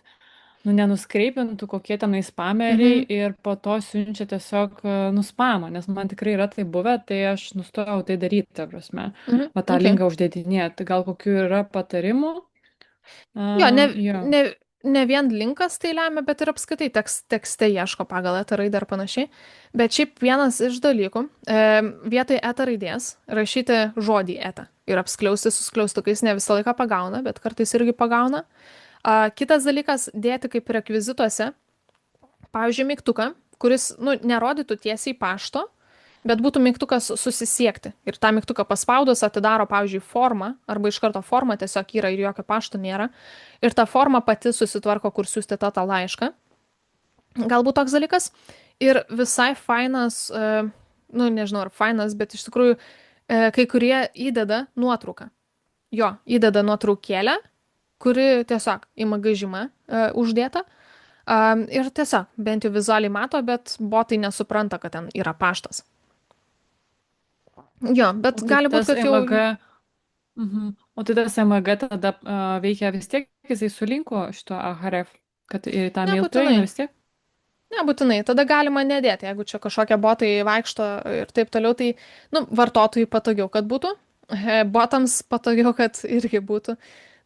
nenuskreipintų kokie tenai spameriai ir po to siunčia tiesiog nuspamą, nes man tikrai yra tai buvę, tai aš nustojau tai daryti, ta prasme, va tą linką uždėdinėti. Gal kokių yra patarimų? Jo, ne vien linkas tai lemia, bet ir apskaitai tekste ieško pagal eta raidę ar panašiai. Bet šiaip vienas iš dalykų, vietoj eta raidės rašyti žodį eta ir apskliausti su skliaustukais ne visą laiką pagauna, bet kartais irgi pagauna. Kitas dalykas, dėti kaip rekvizituose, pavyzdžiui, mygtuką, kuris nerodytų tiesiai pašto, bet būtų mygtukas susisiekti. Ir tą mygtuką paspaudus atidaro, pavyzdžiui, formą, arba iš karto forma tiesiog yra ir jokio pašto nėra. Ir ta forma pati susitvarko, kur siūsti tą laišką. Galbūt toks dalykas. Ir visai fainas, nežinau ar fainas, bet iš tikrųjų kai kurie įdeda nuotrauką. Jo, įdeda nuotraukėlę, kuri tiesiog į magažymą uždėta. Ir tiesiog, bent jau vizualiai mato, bet botai nesupranta, kad ten yra paštas. Jo, bet gali būti, kad jau... O tai tas MG tada veikia vis tiek, jisai su linku šito Ahref, kad į tą mail to eina vis tiek? Nebūtinai, tada galima nedėti, jeigu čia kažkokie botai vaikšto ir taip toliau, tai, nu, vartotojui patogiau, kad būtų, botams patogiau, kad irgi būtų.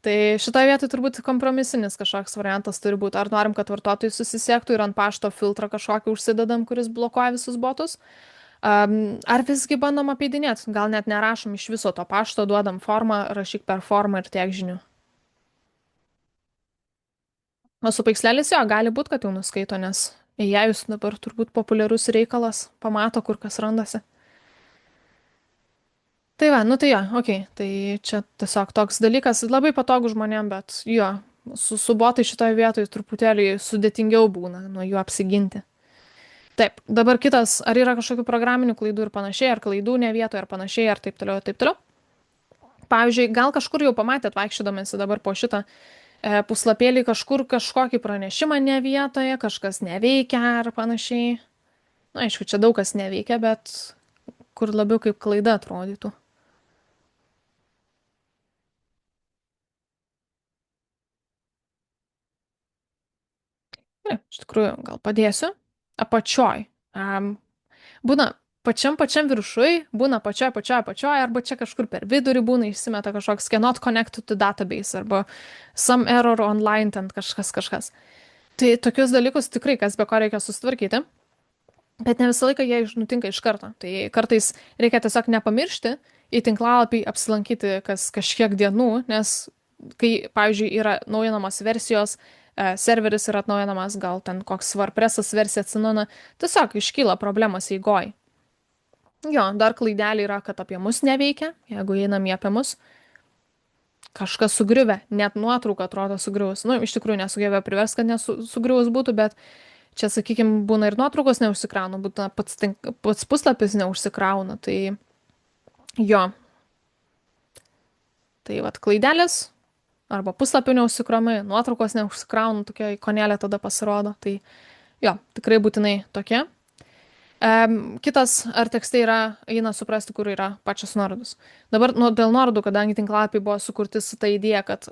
Tai šitoje vietoje turbūt kompromisinis kažkoks variantas turi būti. Ar norim, kad vartotojai susisiektų ir ant pašto filtrą kažkokį užsidedam, kuris blokuoja visus botus, ar visgi bandom apeidinėti, gal net nerašom iš viso to pašto, duodam formą, rašyk per formą ir tiek žinių. O su paikslėlis jo, gali būti, kad jau nuskaito, nes jais dabar turbūt populiarus reikalas, pamato, kur kas randasi. Tai va, nu tai jo, okei, tai čia tiesiog toks dalykas, labai patogu žmonėm, bet jo, su botai šitoje vietoje truputėlį sudėtingiau būna nuo jų apsiginti. Taip, dabar kitas, ar yra kažkokių programinių klaidų ir panašiai, ar klaidų ne vietoje, ar panašiai, ar taip toliau, taip toliau. Pavyzdžiui, gal kažkur jau pamatėt vaikščiodamėsi dabar po šitą puslapėlį kažkur kažkokį pranešimą ne vietoje, kažkas neveikia ar panašiai. Na, aišku, čia daug kas neveikia, bet kur labiau kaip klaida atrodytų. Ne, iš tikrųjų, gal padėsiu. Apačioj. Būna pačiam viršui, būna apačioj, arba čia kažkur per vidurį būna išsimeta kažkoks cannot connect to database, arba some error online, ten kažkas. Tai tokius dalykus tikrai kas be ko reikia susitvarkyti, bet ne visą laiką jie nutinka iš karto. Tai kartais reikia tiesiog nepamiršti į tinklalapį apsilankyti kas kažkiek dienų, nes kai, pavyzdžiui, yra naujinamos versijos, serveris yra atnaujinamas, gal ten koks WordPress'as versija atsinaujina, tiesiog iškyla problemos eigoj. Jo, dar klaidelė yra, kad apie mus neveikia, jeigu einam į apie mus. Kažkas sugriuvę, net nuotrauka atrodo sugriuvus. Nu, iš tikrųjų nesugebėjo privers, kad nesugriuvus būtų, bet čia, sakykime, būna ir nuotraukos neužsikrauna, būna pats puslapis neužsikrauna, tai jo. Tai vat klaidelės, arba puslapių neužsikromai, nuotraukos neužsikrauna, tokia ikonėlė tada pasirodo, tai jo, tikrai būtinai tokia. Kitas, ar tekste eina suprasti, kur yra pačios nuorodos. Dabar dėl nuorodų, kadangi tinklalapiai buvo sukurti su ta idėja, kad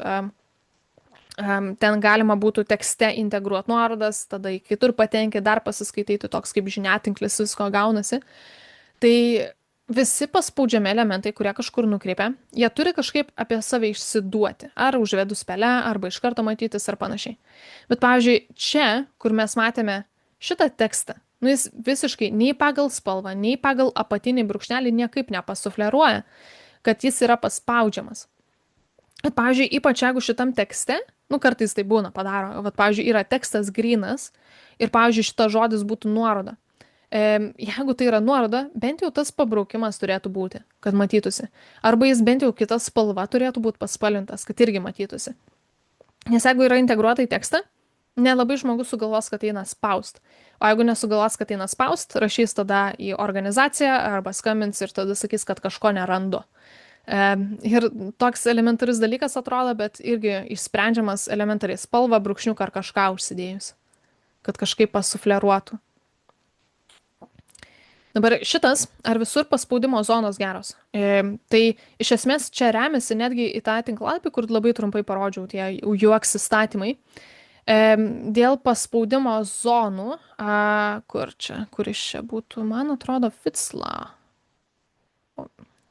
ten galima būtų tekste integruoti nuorodas, tada į kitur patenki, dar pasiskaityti, toks kaip žiniatinklis visko gaunasi. Tai visi paspaudžiami elementai, kurie kažkur nukreipia, jie turi kažkaip apie save išsiduoti, ar užvedus pelę, arba iš karto matytis, ar panašiai. Bet pavyzdžiui, čia, kur mes matėme šitą tekstą, nu jis visiškai nei pagal spalvą, nei pagal apatinį brūkšnelį niekaip nepasufleruoja, kad jis yra paspaudžiamas. Bet, pavyzdžiui, ypač jeigu šitam tekste, nu kartais tai būna padaro, vat, pavyzdžiui, yra tekstas grynas ir, pavyzdžiui, šitas žodis būtų nuoroda. Jeigu tai yra nuoroda, bent jau tas pabraukimas turėtų būti, kad matytųsi. Arba jis bent jau kita spalva turėtų būti paspalvintas, kad irgi matytųsi. Nes jeigu yra integruota į tekstą, nelabai žmogus sugalvos, kad eina spaust. O jeigu nesugalvos, kad eina spaust, rašys tada į organizaciją arba skambins ir tada sakys, kad kažko nerandu. Ir toks elementarus dalykas atrodo, bet irgi išsprendžiamas elementariai spalva, brūkšniuką ar kažką užsidėjus, kad kažkaip pasufleruotų. Dabar šitas, ar visur paspaudimo zonos geros? Tai iš esmės čia remiasi netgi į tą tinklalapį, kur labai trumpai parodžiau tie jų įstatymai. Dėl paspaudimo zonų, kuris čia būtų, man atrodo, Fitzla.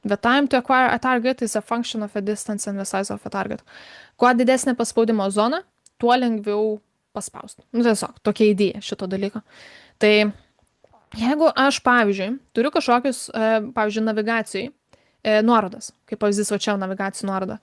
The time to acquire a target is a function of a distance and the size of a target. Kuo didesnė paspaudimo zona, tuo lengviau paspausti. Nu, tiesiog, tokia idėja šito dalyko. Tai jeigu aš, pavyzdžiui, turiu kažkokius, pavyzdžiui, navigacijai nuorodas, kaip pavyzdys va čia navigacijų nuoroda,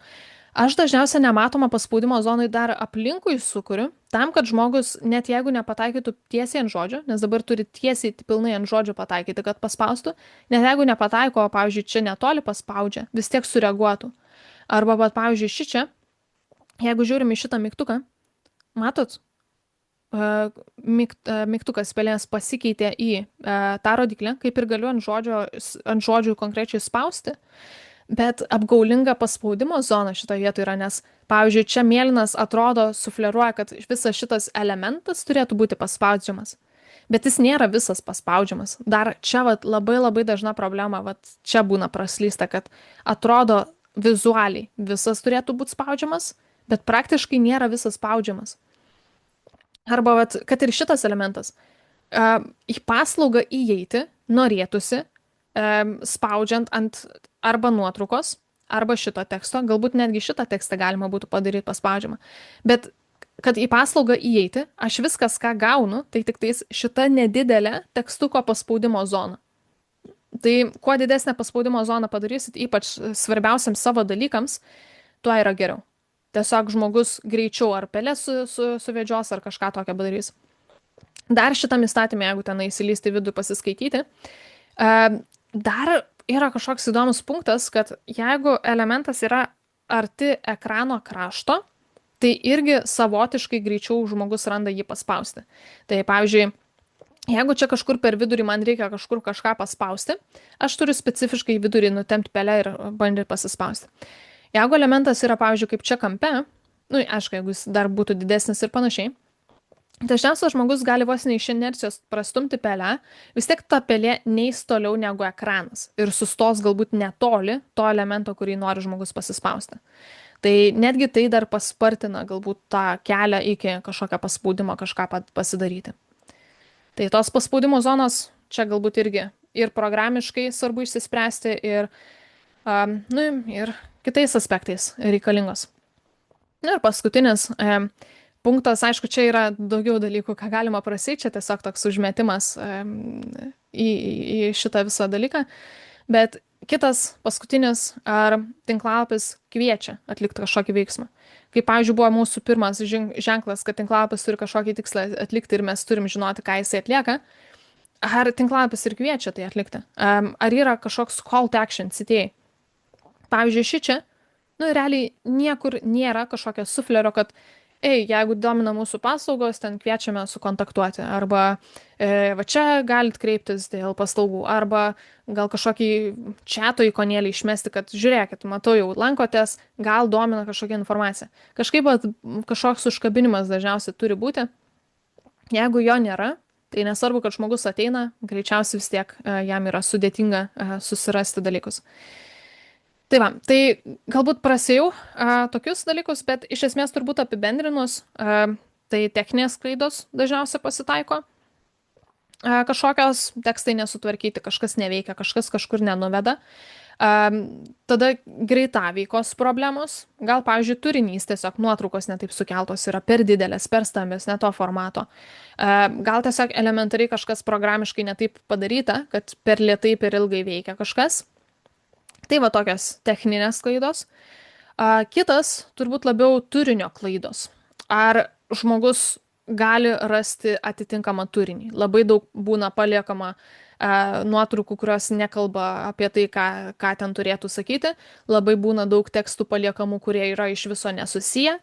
aš dažniausiai nematomą paspaudimo zonai dar aplinkui sukuriu, tam, kad žmogus, net jeigu nepataikytų tiesiai ant žodžio, nes dabar turi tiesiai pilnai ant žodžio pataikyti, kad paspaustų, net jeigu nepataiko, pavyzdžiui, čia netoli paspaudžia, vis tiek sureaguotų. Arba, pavyzdžiui, šičia, jeigu žiūrim į šitą mygtuką, matot, mygtukas pelės pasikeitė į tą rodiklę, kaip ir galiu ant žodžių konkrečiai spausti, bet apgaulinga paspaudimo zona šitoje vietoje yra, nes, pavyzdžiui, čia mėlynas atrodo sufleruoja, kad visas šitas elementas turėtų būti paspaudžiamas, bet jis nėra visas paspaudžiamas. Dar čia labai dažna problema, čia būna praslysta, kad atrodo vizualiai visas turėtų būti spaudžiamas, bet praktiškai nėra visas spaudžiamas. Arba, kad ir šitas elementas. į paslaugą įeiti norėtųsi, spaudžiant ant arba nuotraukos, arba šito teksto, galbūt netgi šitą tekstą galima būtų padaryti paspaudžiamą. Bet kad į paslaugą įeiti, aš viskas, ką gaunu, tai tik tais šita nedidelė tekstuko paspaudimo zona. Tai kuo didesnę paspaudimo zoną padarysit, ypač svarbiausiams savo dalykams, tuo yra geriau. Tiesiog žmogus greičiau ar pelės suvedžios, ar kažką tokio padarys. Dar šitam įstatymė, jeigu ten įsilysti vidų pasiskaityti, dar yra kažkoks įdomus punktas, kad jeigu elementas yra arti ekrano krašto, tai irgi savotiškai greičiau žmogus randa jį paspausti. Tai pavyzdžiui, jeigu čia kažkur per vidurį man reikia kažkur kažką paspausti, aš turiu specifiškai į vidurį nutempti pelę ir bandyti pasispausti. Jeigu elementas yra, pavyzdžiui, kaip čia kampe, nu, aišku, jeigu jis dar būtų didesnis ir panašiai, dažniausiai žmogus gali vos ne iš inercijos prastumti pelę, vis tiek ta pelė neis toliau negu ekranas ir sustos galbūt netoli to elemento, kurį nori žmogus pasispausti. Tai netgi tai dar paspartina galbūt tą kelią iki kažkokio paspaudimo kažką pasidaryti. Tai tos paspaudimo zonos čia galbūt irgi ir programiškai svarbu išsispręsti ir, nu, ir kitais aspektais reikalingos. Ir paskutinis punktas, aišku, čia yra daugiau dalykų, ką galima prasyti, čia tiesiog toks užmetimas į šitą visą dalyką, bet kitas paskutinis, ar tinklalapis kviečia atlikti kažkokį veiksmą. Kaip, pavyzdžiui, buvo mūsų pirmas ženklas, kad tinklalapis turi kažkokį tikslą atlikti ir mes turim žinoti, ką jisai atlieka, ar tinklalapis ir kviečia tai atlikti? Ar yra kažkoks call to action CTA? Pavyzdžiui, šičia, nu, realiai niekur nėra kažkokio suflerio, kad jeigu domina mūsų paslaugos, ten kviečiame sukontaktuoti, arba va čia galit kreiptis dėl paslaugų, arba gal kažkokį čato ikonėlį išmesti, kad žiūrėkit, matau jau lankotės, gal domina kažkokia informacija. Kažkaip kažkoks užkabinimas dažniausiai turi būti. Jeigu jo nėra, tai nesvarbu, kad žmogus ateina, greičiausiai vis tiek jam yra sudėtinga susirasti dalykus. Tai va, tai galbūt prasėjau tokius dalykus, bet iš esmės turbūt apibendrinus, tai techninės klaidos dažniausiai pasitaiko. Kažkokios tekstai nesutvarkyti, kažkas neveikia, kažkas kažkur nenuveda. Tada greitaveikos problemos, gal, pavyzdžiui, turinys tiesiog nuotraukos netaip sukeltos yra per didelės, per stambės, ne to formato. Gal tiesiog elementariai kažkas programiškai netaip padaryta, kad per lėtai, per ilgai veikia kažkas. Tai va tokios techninės klaidos. Kitas turbūt labiau turinio klaidos. Ar žmogus gali rasti atitinkamą turinį? Labai daug būna paliekama nuotraukų, kurios nekalba apie tai, ką ten turėtų sakyti. Labai būna daug tekstų paliekamų, kurie yra iš viso nesusiję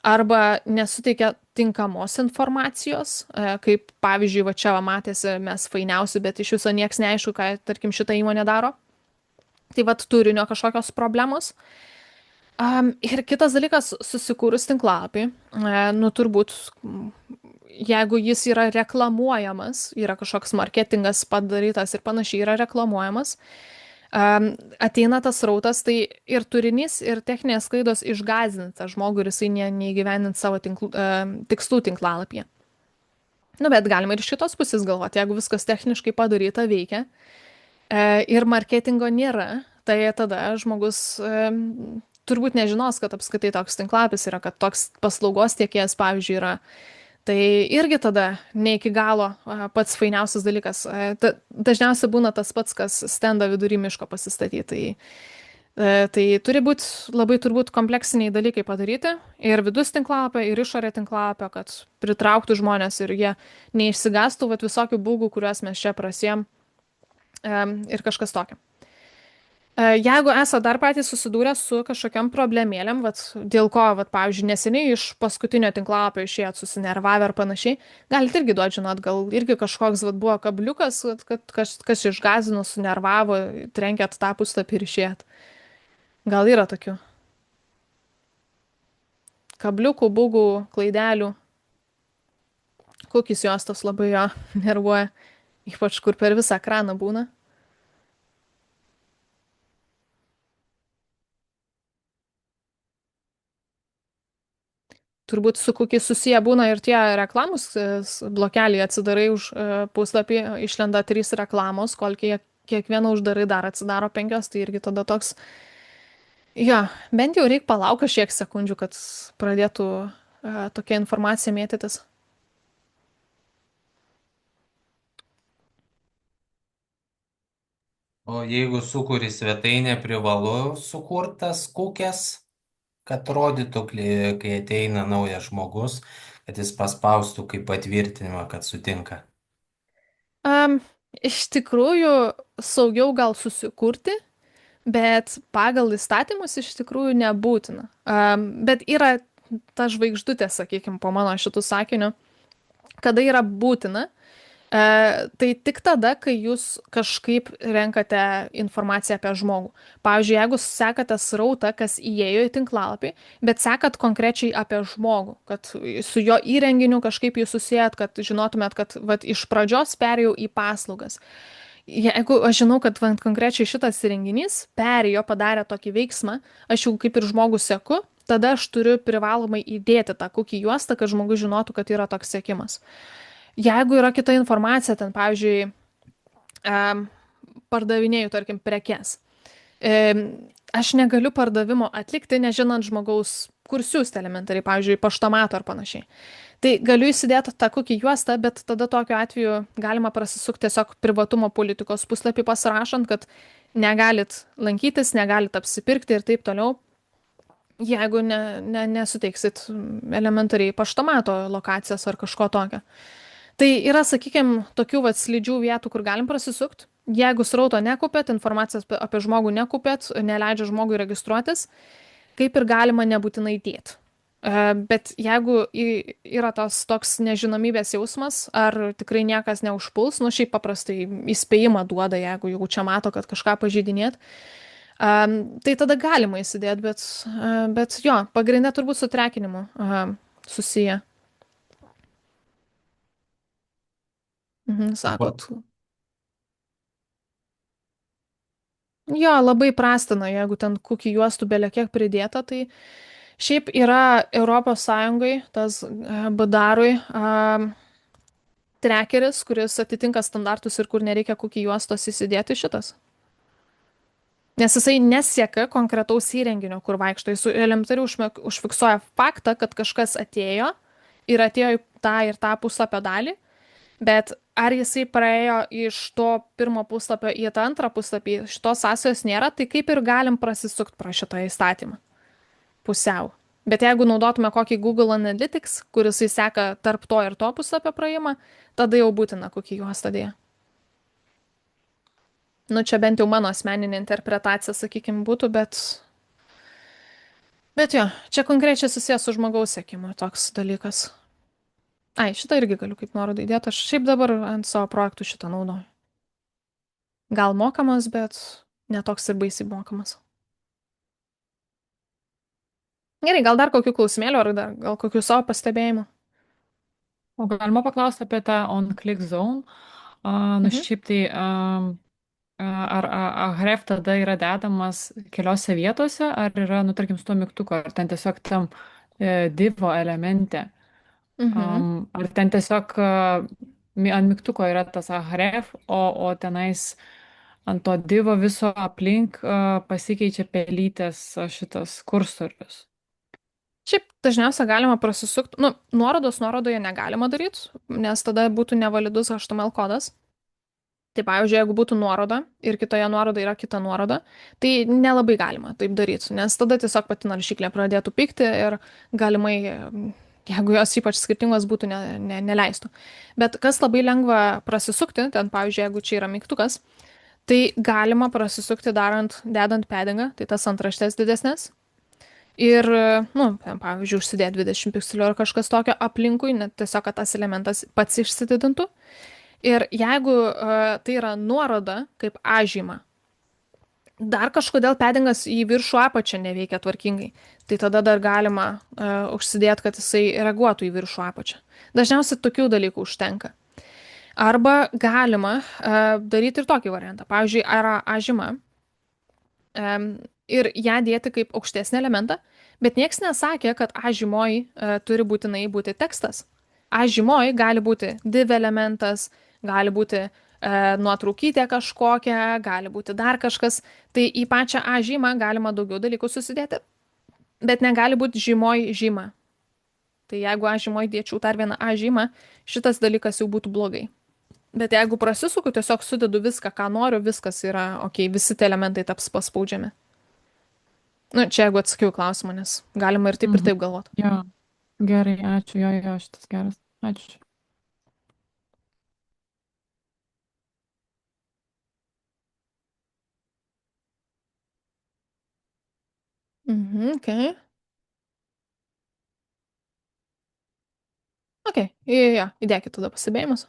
arba nesuteikia tinkamos informacijos, kaip pavyzdžiui, va čia matėsi mes fainiausi, bet iš viso nieks neaišku, ką, tarkim, šitą įmonę daro. Tai vat turinio kažkokios problemos. Ir kitas dalykas, susikūrus tinklalapį, nu turbūt, jeigu jis yra reklamuojamas, yra kažkoks marketingas padarytas ir panašiai yra reklamuojamas, ateina tas rautas, tai ir turinys, ir techninės klaidos išgąsdinta žmogų ir jisai neįgyvendint savo tikslų tinklalapyje. Nu, bet galima ir iš kitos pusės galvoti, jeigu viskas techniškai padaryta, veikia, ir marketingo nėra, tai tada žmogus turbūt nežinos, kad apskritai toks tinklapis yra, kad toks paslaugos tiekėjas, pavyzdžiui, yra. Tai irgi tada ne iki galo pats fainiausias dalykas. Dažniausiai būna tas pats, kas stendą vidury miško pasistatyti. Tai turi būti labai turbūt kompleksiniai dalykai padaryti. Ir vidus tinklalapio, ir išorė tinklalapio, kad pritrauktų žmonės ir jie neišsigastų visokių būgų, kuriuos mes čia prasiem. Ir kažkas tokio. Jeigu esate dar patys susidūrę su kažkokiam problemėlėm, dėl ko, pavyzdžiui, neseniai iš paskutinio tinklalapio išėjot susinervavę ar panašiai, galite irgi duoti, žinot, gal irgi kažkoks buvo kabliukas, kad kas išgąsdino, sunervavo, trenkėt tą puslapį ir išėjot. Gal yra tokių kabliukų, bugų, klaidelių. Cookies juostos labai jo nervuoja. Ypač kur per visą ekraną būna. turbūt su kokiais susiję būna ir tie reklamos blokeliai, atsidarai už puslapį, išlenda 3 reklamos, kol kiekvieną uždarai dar atsidaro 5, tai irgi tada toks, jo, bent jau reikia palaukti kažkiek sekundžių, kad pradėtų tokia informacija mėtytis. O jeigu sukuri svetainę, privalu sukurtas kukės, kad rodytų, kai ateina naujas žmogus, kad jis paspaustų kaip patvirtinimą, kad sutinka. Um, iš tikrųjų, saugiau gal susikurti, bet pagal įstatymus iš tikrųjų nebūtina. Bet yra ta žvaigždutė, sakykime, po mano šitų sakinių, kada yra būtina. Tai tik tada, kai jūs kažkaip renkate informaciją apie žmogų. Pavyzdžiui, jeigu sekate srautą, kas įėjo į tinklalapį, bet sekat konkrečiai apie žmogų, kad su jo įrenginiu kažkaip jūs susijęt, kad žinotumėt, kad vat, iš pradžios perėjau į paslaugas. Jeigu aš žinau, kad vat, konkrečiai šitas įrenginys perėjo, padarė tokį veiksmą, aš jau kaip ir žmogų seku, tada aš turiu privalomai įdėti tą cookie juostą, kad žmogus žinotų, kad yra toks sekimas. Jeigu yra kita informacija, ten, pavyzdžiui, pardavinėjau, tarkim, prekes, aš negaliu pardavimo atlikti, nežinant žmogaus, kur siūsti elementariai, pavyzdžiui, paštomato ar panašiai. Tai galiu įsidėti tą cookie juostą, bet tada tokiu atveju galima prasisukti tiesiog privatumo politikos puslapį pasirašant, kad negalit lankytis, negalit apsipirkti ir taip toliau, jeigu nesuteiksit elementariai paštomato lokacijas ar kažko tokio. Tai yra, sakykime, tokių slidžių vietų, kur galim prasisukti. Jeigu srauto nekupėt, informacijos apie žmogų nekupėt, neleidžia žmogui registruotis, kaip ir galima nebūtinai dėti. Bet jeigu yra toks nežinomybės jausmas, ar tikrai niekas neužpuls, šiaip paprastai įspėjimą duoda, jeigu jau čia mato, kad kažką pažeidinėt, tai tada galima įsidėti, bet jo, pagrindė turbūt su trekinimu susiję. Sakot. Jo, labai prastina, jeigu ten cookie juostų belekiek pridėta, tai šiaip yra Europos Sąjungai, tas BDAR-ui trackeris, kuris atitinka standartus ir kur nereikia cookie juostos įsidėti šitas. Nes jisai nesieka konkretaus įrenginio, kur vaikšto. Jis elementariai užfiksuoja faktą, kad kažkas atėjo ir atėjo į tą ir tą puslapio dalį. Bet ar jisai praėjo iš to pirmo puslapio į tą antrą puslapį, šitos sąsajos nėra, tai kaip ir galim prasisukti pro šitą įstatymą. Pusiau. Bet jeigu naudotume kokį Google Analytics, kuris įseka tarp to ir to puslapio praėjimą, tada jau būtina cookie juosta dėja. Čia bent jau mano asmeninė interpretacija, sakykime, būtų, bet jo, čia konkrečiai susijęs su žmogaus sekimu toks dalykas. Ai, šitą irgi galiu kaip nuorodą įdėti. Aš šiaip dabar ant savo projektų šitą naudoju. Gal mokamas, bet netoks ir baisiai mokamas. Gerai, gal dar kokių klausimėlių, ar gal kokių savo pastebėjimų? O galima paklausti apie tą on-click zone. Šiaip tai ar href tada yra dedamas keliose vietose, ar yra, tarkim, su tuo mygtuku, ar ten tiesiog tam divo elemente. Ar ten tiesiog ant mygtuko yra tas href, o tenais ant to divo viso aplink pasikeičia pelytės šitas kursorius. Šiaip dažniausiai galima prasisukti, nuorodoje negalima daryti, nes tada būtų nevalidus HTML kodas. Tai pavyzdžiui, jeigu būtų nuoroda ir kitoje nuorodoje yra kita nuoroda, tai nelabai galima taip daryti, nes tada tiesiog pati naršyklė pradėtų pykti ir galimai, jeigu jos ypač skirtingos būtų, neleistų. Bet kas labai lengva prasisukti, ten pavyzdžiui, jeigu čia yra mygtukas, tai galima prasisukti dedant paddingą, tai tas antraštės didesnės. Ir, pavyzdžiui, užsidėti 20 pikselių ar kažkas tokio aplinkui, net tiesiog, kad tas elementas pats išsididintų. Ir jeigu tai yra nuoroda kaip A-žyma, dar kažkodėl paddingas į viršų apačią neveikia tvarkingai, tai tada dar galima užsidėti, kad jisai reaguotų į viršų apačią. Dažniausiai tokių dalykų užtenka. Arba galima daryti ir tokį variantą. Pavyzdžiui, yra A-žyma ir ją dėti kaip aukštesnį elementą, Bet nieks nesakė, kad A žymoj turi būtinai būti tekstas. A žymoj gali būti div elementas, gali būti nuotraukytė kažkokia, gali būti dar kažkas. Tai į pačią A žymą galima daugiau dalykų susidėti, bet negali būti žymoj žyma. Tai jeigu A žymoj dėčiau dar vieną A žymą, šitas dalykas jau būtų blogai. Bet jeigu prasisuku, tiesiog sudedu viską, ką noriu, viskas yra ok, visi tie elementai taps paspaudžiami. Nu, čia jeigu atsakiau į klausimą, nes galima ir Mhm. taip galvoti. Jo, gerai, ačiū, jo, šitas geras. Ačiū. Mhm, ok. Ok, jo, įdėkit tada pasibėjimus.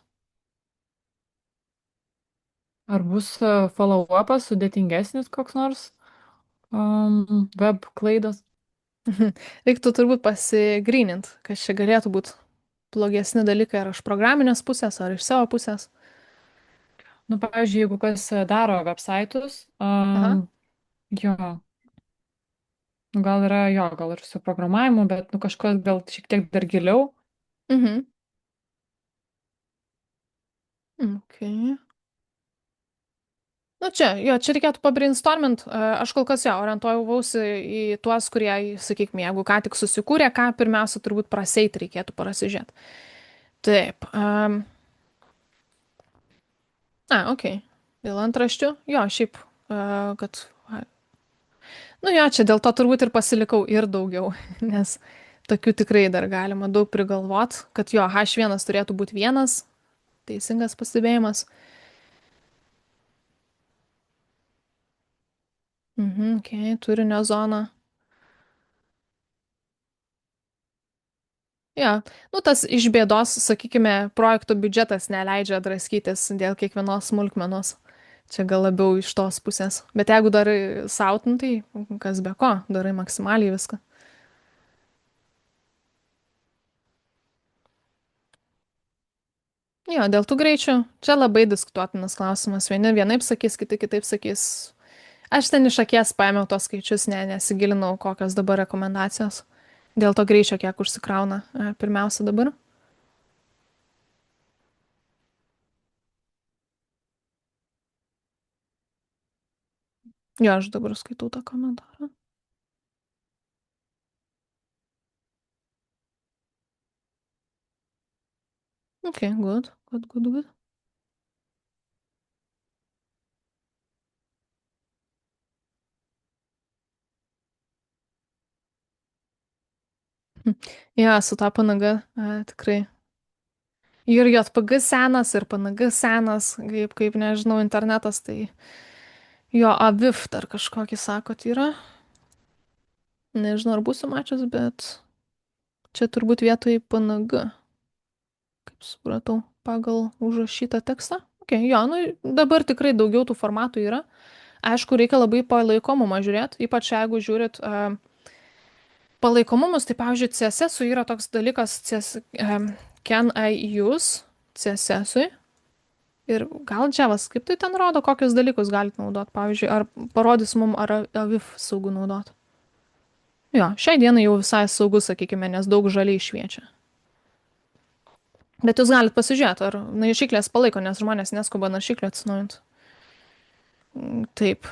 Ar bus follow-upas sudėtingesnis koks nors web klaidos? Reiktų turbūt pasigrynint, kas čia galėtų būti blogesni dalykai, ar iš programinės pusės, ar iš savo pusės. Nu, pavyzdžiui, jeigu kas daro websaitus, Aha. jo, nu, gal yra, jo, gal ir su programavimu, bet, nu, kažkas gal šiek tiek dar giliau. Mhm. Ok. Nu čia, jo, čia reikėtų pabrainstormint. Aš kol kas jo orientuojausi į tuos, kurie, sakykime, jeigu ką tik susikūrė, ką pirmiausia turbūt praseit reikėtų parasižiūrėti. Taip. Ok. Dėl antraščių. Jo, šiaip, kad. Nu jo, čia dėl to turbūt ir pasilikau ir daugiau, nes tokių tikrai dar galima daug prigalvot, kad jo, H1 turėtų būti vienas, teisingas pastebėjimas. Ok, turinio zona. Jo, nu tas iš bėdos, sakykime, projekto biudžetas neleidžia draskytis dėl kiekvienos smulkmenos. Čia gal labiau iš tos pusės. Bet jeigu darai sautin, tai kas be ko, darai maksimaliai viską. Jo, dėl tų greičių, čia labai diskutuotinas klausimas. Vieni vienaip sakys, kiti kitaip sakys. Aš ten iš akies paėmiau tos skaičius, nesigilinau, kokios dabar rekomendacijos. Dėl to greičio, kiek užsikrauna pirmiausia dabar. Jo, aš dabar skaitau tą komentarą. Ok, good. Jo, su ta panaga tikrai. Ir JPG senas, ir PNG senas, kaip nežinau, internetas, tai jo AVIF dar kažkokį sakot yra. Nežinau, ar būsiu mačius, bet čia turbūt vietoj PNG, kaip supratau, pagal užrašytą tekstą. Ok, jo, nu dabar tikrai daugiau tų formatų yra. Aišku, reikia labai palaikomumą žiūrėti, ypač jeigu žiūrit palaikomumus, tai pavyzdžiui, CSS yra toks dalykas, can I use CSS-ui. Ir gal JavaScript tai ten rodo, kokius dalykus galite naudoti. Pavyzdžiui, ar parodys mum, ar AVIF saugu naudoti. Jo, šiai dienai jau visai saugu, sakykime, nes daug žaliai šviečia. Bet jūs galite pasižiūrėti, ar naršyklės palaiko, nes žmonės neskuba naršyklę atsinaujinti. Taip.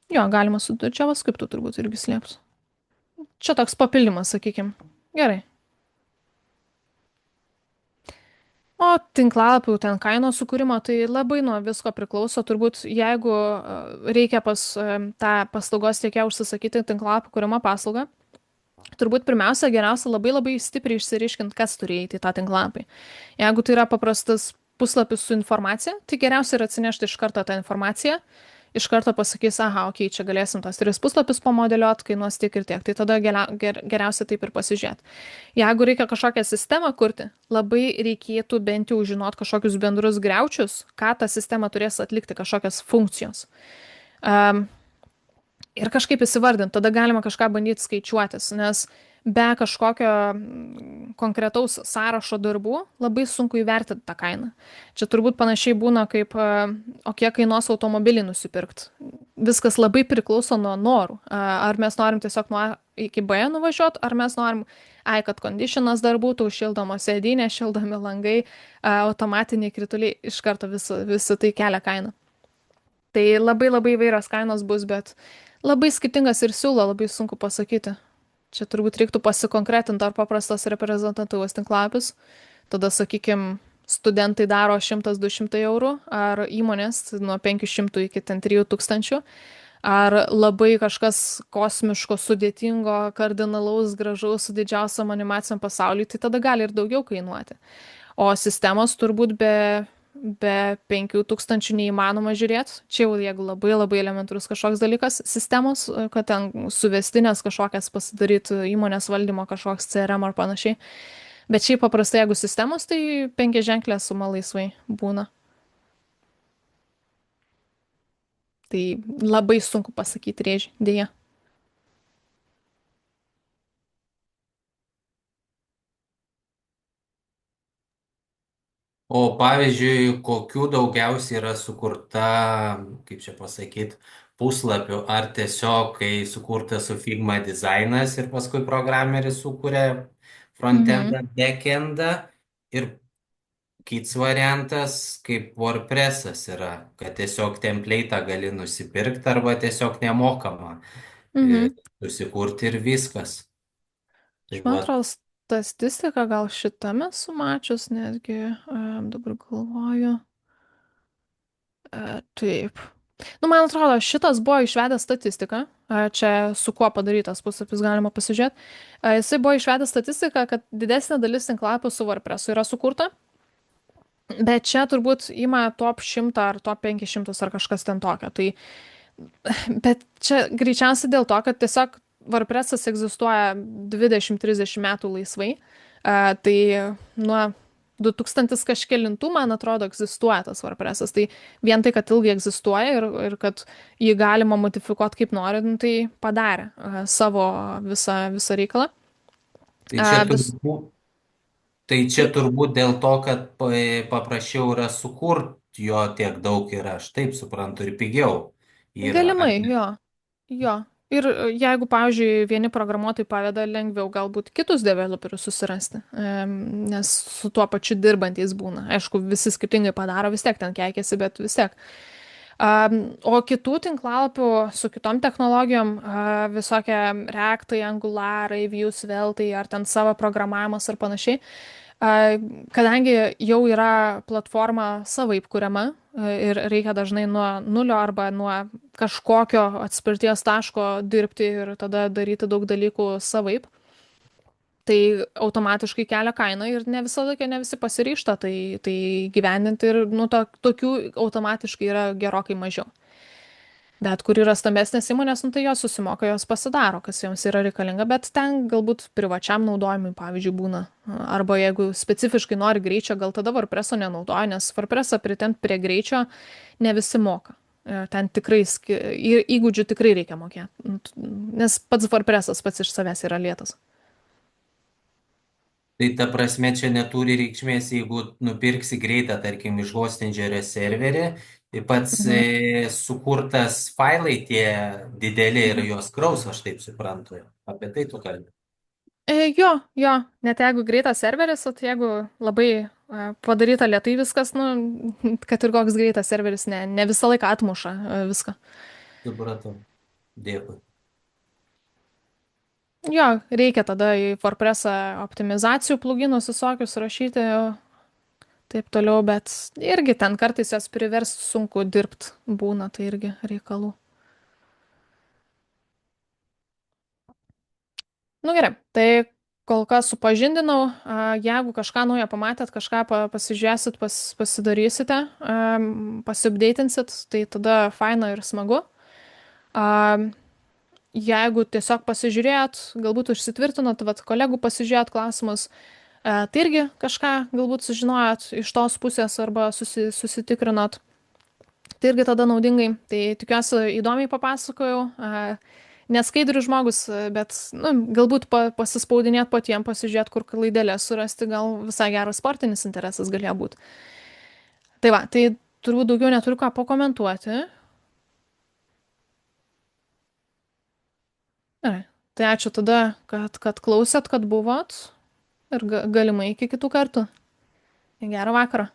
Jo, galima su JavaScriptu turbūt irgi slėpti. Čia toks papildymas, sakykime. Gerai. O tinklalapių ten kainos sukūrimo, tai labai nuo visko priklauso. Turbūt jeigu reikia pas tą paslaugos tiekėją užsisakyti tinklalapių kūrimo paslaugą, turbūt pirmiausia, geriausia labai labai stipriai išsiriškint, kas turi įeiti į tą tinklapį. Jeigu tai yra paprastas puslapis su informacija, tai geriausia yra atsinešti iš karto tą informaciją. Iš karto pasakys, aha, ok, čia galėsim tas 3 puslapius pamodeliuot, kainuos tiek ir tiek. Tai tada geriausia taip ir pasižiūrėti. Jeigu reikia kažkokią sistemą kurti, labai reikėtų bent jau žinot kažkokius bendrus griaučius, ką ta sistema turės atlikti, kažkokias funkcijos. Ir kažkaip įsivardinti, tada galima kažką bandyti skaičiuotis, nes be kažkokio konkretaus sąrašo darbų labai sunku įvertinti tą kainą. Čia turbūt panašiai būna kaip, o kiek kainuos automobilį nusipirkti. Viskas labai priklauso nuo norų. Ar mes norim tiesiog nuo A iki B nuvažiuoti, ar mes norim, kad conditionas dar būtų, šildomos sėdynės, šildomi langai, automatiniai krituliai, iš karto visi tai kelia kainą. Tai labai labai įvairios kainos bus, bet labai skirtingas ir siūlo, labai sunku pasakyti. Čia turbūt reiktų pasikonkretinti, ar paprastas reprezentatyvus tinklapis. Tada, sakykime, studentai daro 100-200 eurų, ar įmonės nuo 500 iki 3000. Ar labai kažkas kosmiško, sudėtingo, kardinalaus, gražaus, su didžiausiam animacijom pasaulyje, tai tada gali ir daugiau kainuoti. O sistemos turbūt be 5000 neįmanoma žiūrėti. Čia jau jeigu labai labai elementarus kažkoks dalykas, sistemos, kad ten suvestinės kažkokias pasidaryti, įmonės valdymo kažkoks CRM ar panašiai. Bet šiaip paprastai, jeigu sistemos, tai 5-ženklė suma laisvai būna. Tai labai sunku pasakyti rėžį, dėja. O pavyzdžiui, kokių daugiausiai yra sukurta, kaip čia pasakyti, puslapių, ar tiesiog, kai sukurtas su Figma dizainas ir paskui programeris sukuria Mhm. frontendą, backendą ir kits variantas, kaip WordPressas yra, kad tiesiog template'ą gali nusipirkti arba tiesiog nemokamą Mhm. susikurti ir viskas. Tai Aš man va, atrodo, statistika gal šitame sumačius netgi, dabar galvoju. Taip. Nu, man atrodo, šitas buvo išvedęs statistiką. Čia su kuo padarytas puslapis galima pasižiūrėti. Jisai buvo išvedęs statistiką, kad didesnė dalis tinklapių su WordPressu yra sukurta. Bet čia turbūt ima top 100 ar top 500 ar kažkas ten tokio. Tai, bet čia greičiausiai dėl to, kad tiesiog WordPressas egzistuoja 20-30 metų laisvai. Tai nuo 2000 kažkelintų, man atrodo, egzistuoja tas WordPressas. Tai vien tai, kad ilgai egzistuoja ir kad jį galima modifikuoti kaip nori, nu, tai padarė savo visą reikalą. tai čia Vis, turbūt, tai čia turbūt dėl to, kad paprasčiau yra sukurti jo tiek daug ir aš taip suprantu ir pigiau yra. galimai, jo. Jo. Ir jeigu, pavyzdžiui, vieni programuotojai paveda, lengviau galbūt kitus developerius susirasti, nes su tuo pačiu dirbantys būna. Aišku, visi skirtingai padaro, vis tiek ten keikiasi, bet vis tiek. O kitų tinklalapių su kitom technologijom, visokie Reactai, Angularai, Vue, Svelte, ar ten savo programavimas ar panašiai, kadangi jau yra platforma savaip kuriama ir reikia dažnai nuo nulio arba nuo kažkokio atspirties taško dirbti ir tada daryti daug dalykų savaip, tai automatiškai kelia kainą ir ne visą laiką ne visi pasiryžta tai gyvendinti ir nu, tokių automatiškai yra gerokai mažiau. Bet kur yra stambesnės įmonės, nu, tai jos susimoka, jos pasidaro, kas joms yra reikalinga, bet ten galbūt privačiam naudojimui, pavyzdžiui, būna. Arba jeigu specifiškai nori greičio, gal tada WordPresso nenaudoja, nes WordPressą pritempt prie greičio ne visi moka. Ten tikrai įgūdžių tikrai reikia mokėti, nes pats WordPressas pats iš savęs yra lėtas. Tai ta prasme čia neturi reikšmės, jeigu nupirksi greitą, tarkim, iš Hostingerio serverį, tai pats Mhm. sukurtas failai tie dideli ir juos kraus, aš taip suprantu. Apie tai tu kalbi. Jo, net jeigu greitas serveris, o tai jeigu labai padaryta lietai viskas, nu, kad ir koks greitas serveris, ne visą laiką atmuša viską. Supratau. Dėkui. Jo, reikia tada į WordPressą optimizacijų pluginus visokius rašyti, taip toliau, bet irgi ten kartais jas privers sunku dirbti būna, tai irgi reikalų. Nu gerai, tai kol kas supažindinau, jeigu kažką naujo pamatėt, kažką pasižiūrėsit, pasidarysite, pasiupdatinsit, tai tada faina ir smagu. Jeigu tiesiog pasižiūrėt, galbūt užsitvirtinot, vat, kolegų pasižiūrėt klausimus, tai irgi kažką galbūt sužinojot iš tos pusės arba susitikrinot. Tai irgi tada naudingai. Tai tikiuosi įdomiai papasakojau. neskaidrius žmogus, bet nu, galbūt pasispaudinėt patiem, pasižiūrėt, kur klaidelės surasti, gal visai geras sportinis interesas galėjo būti. Tai va, tai turbūt daugiau neturiu ką pakomentuoti. Gerai. Tai ačiū tada, kad klausėt, kad buvot ir galimai iki kitų kartų. Gerą vakarą.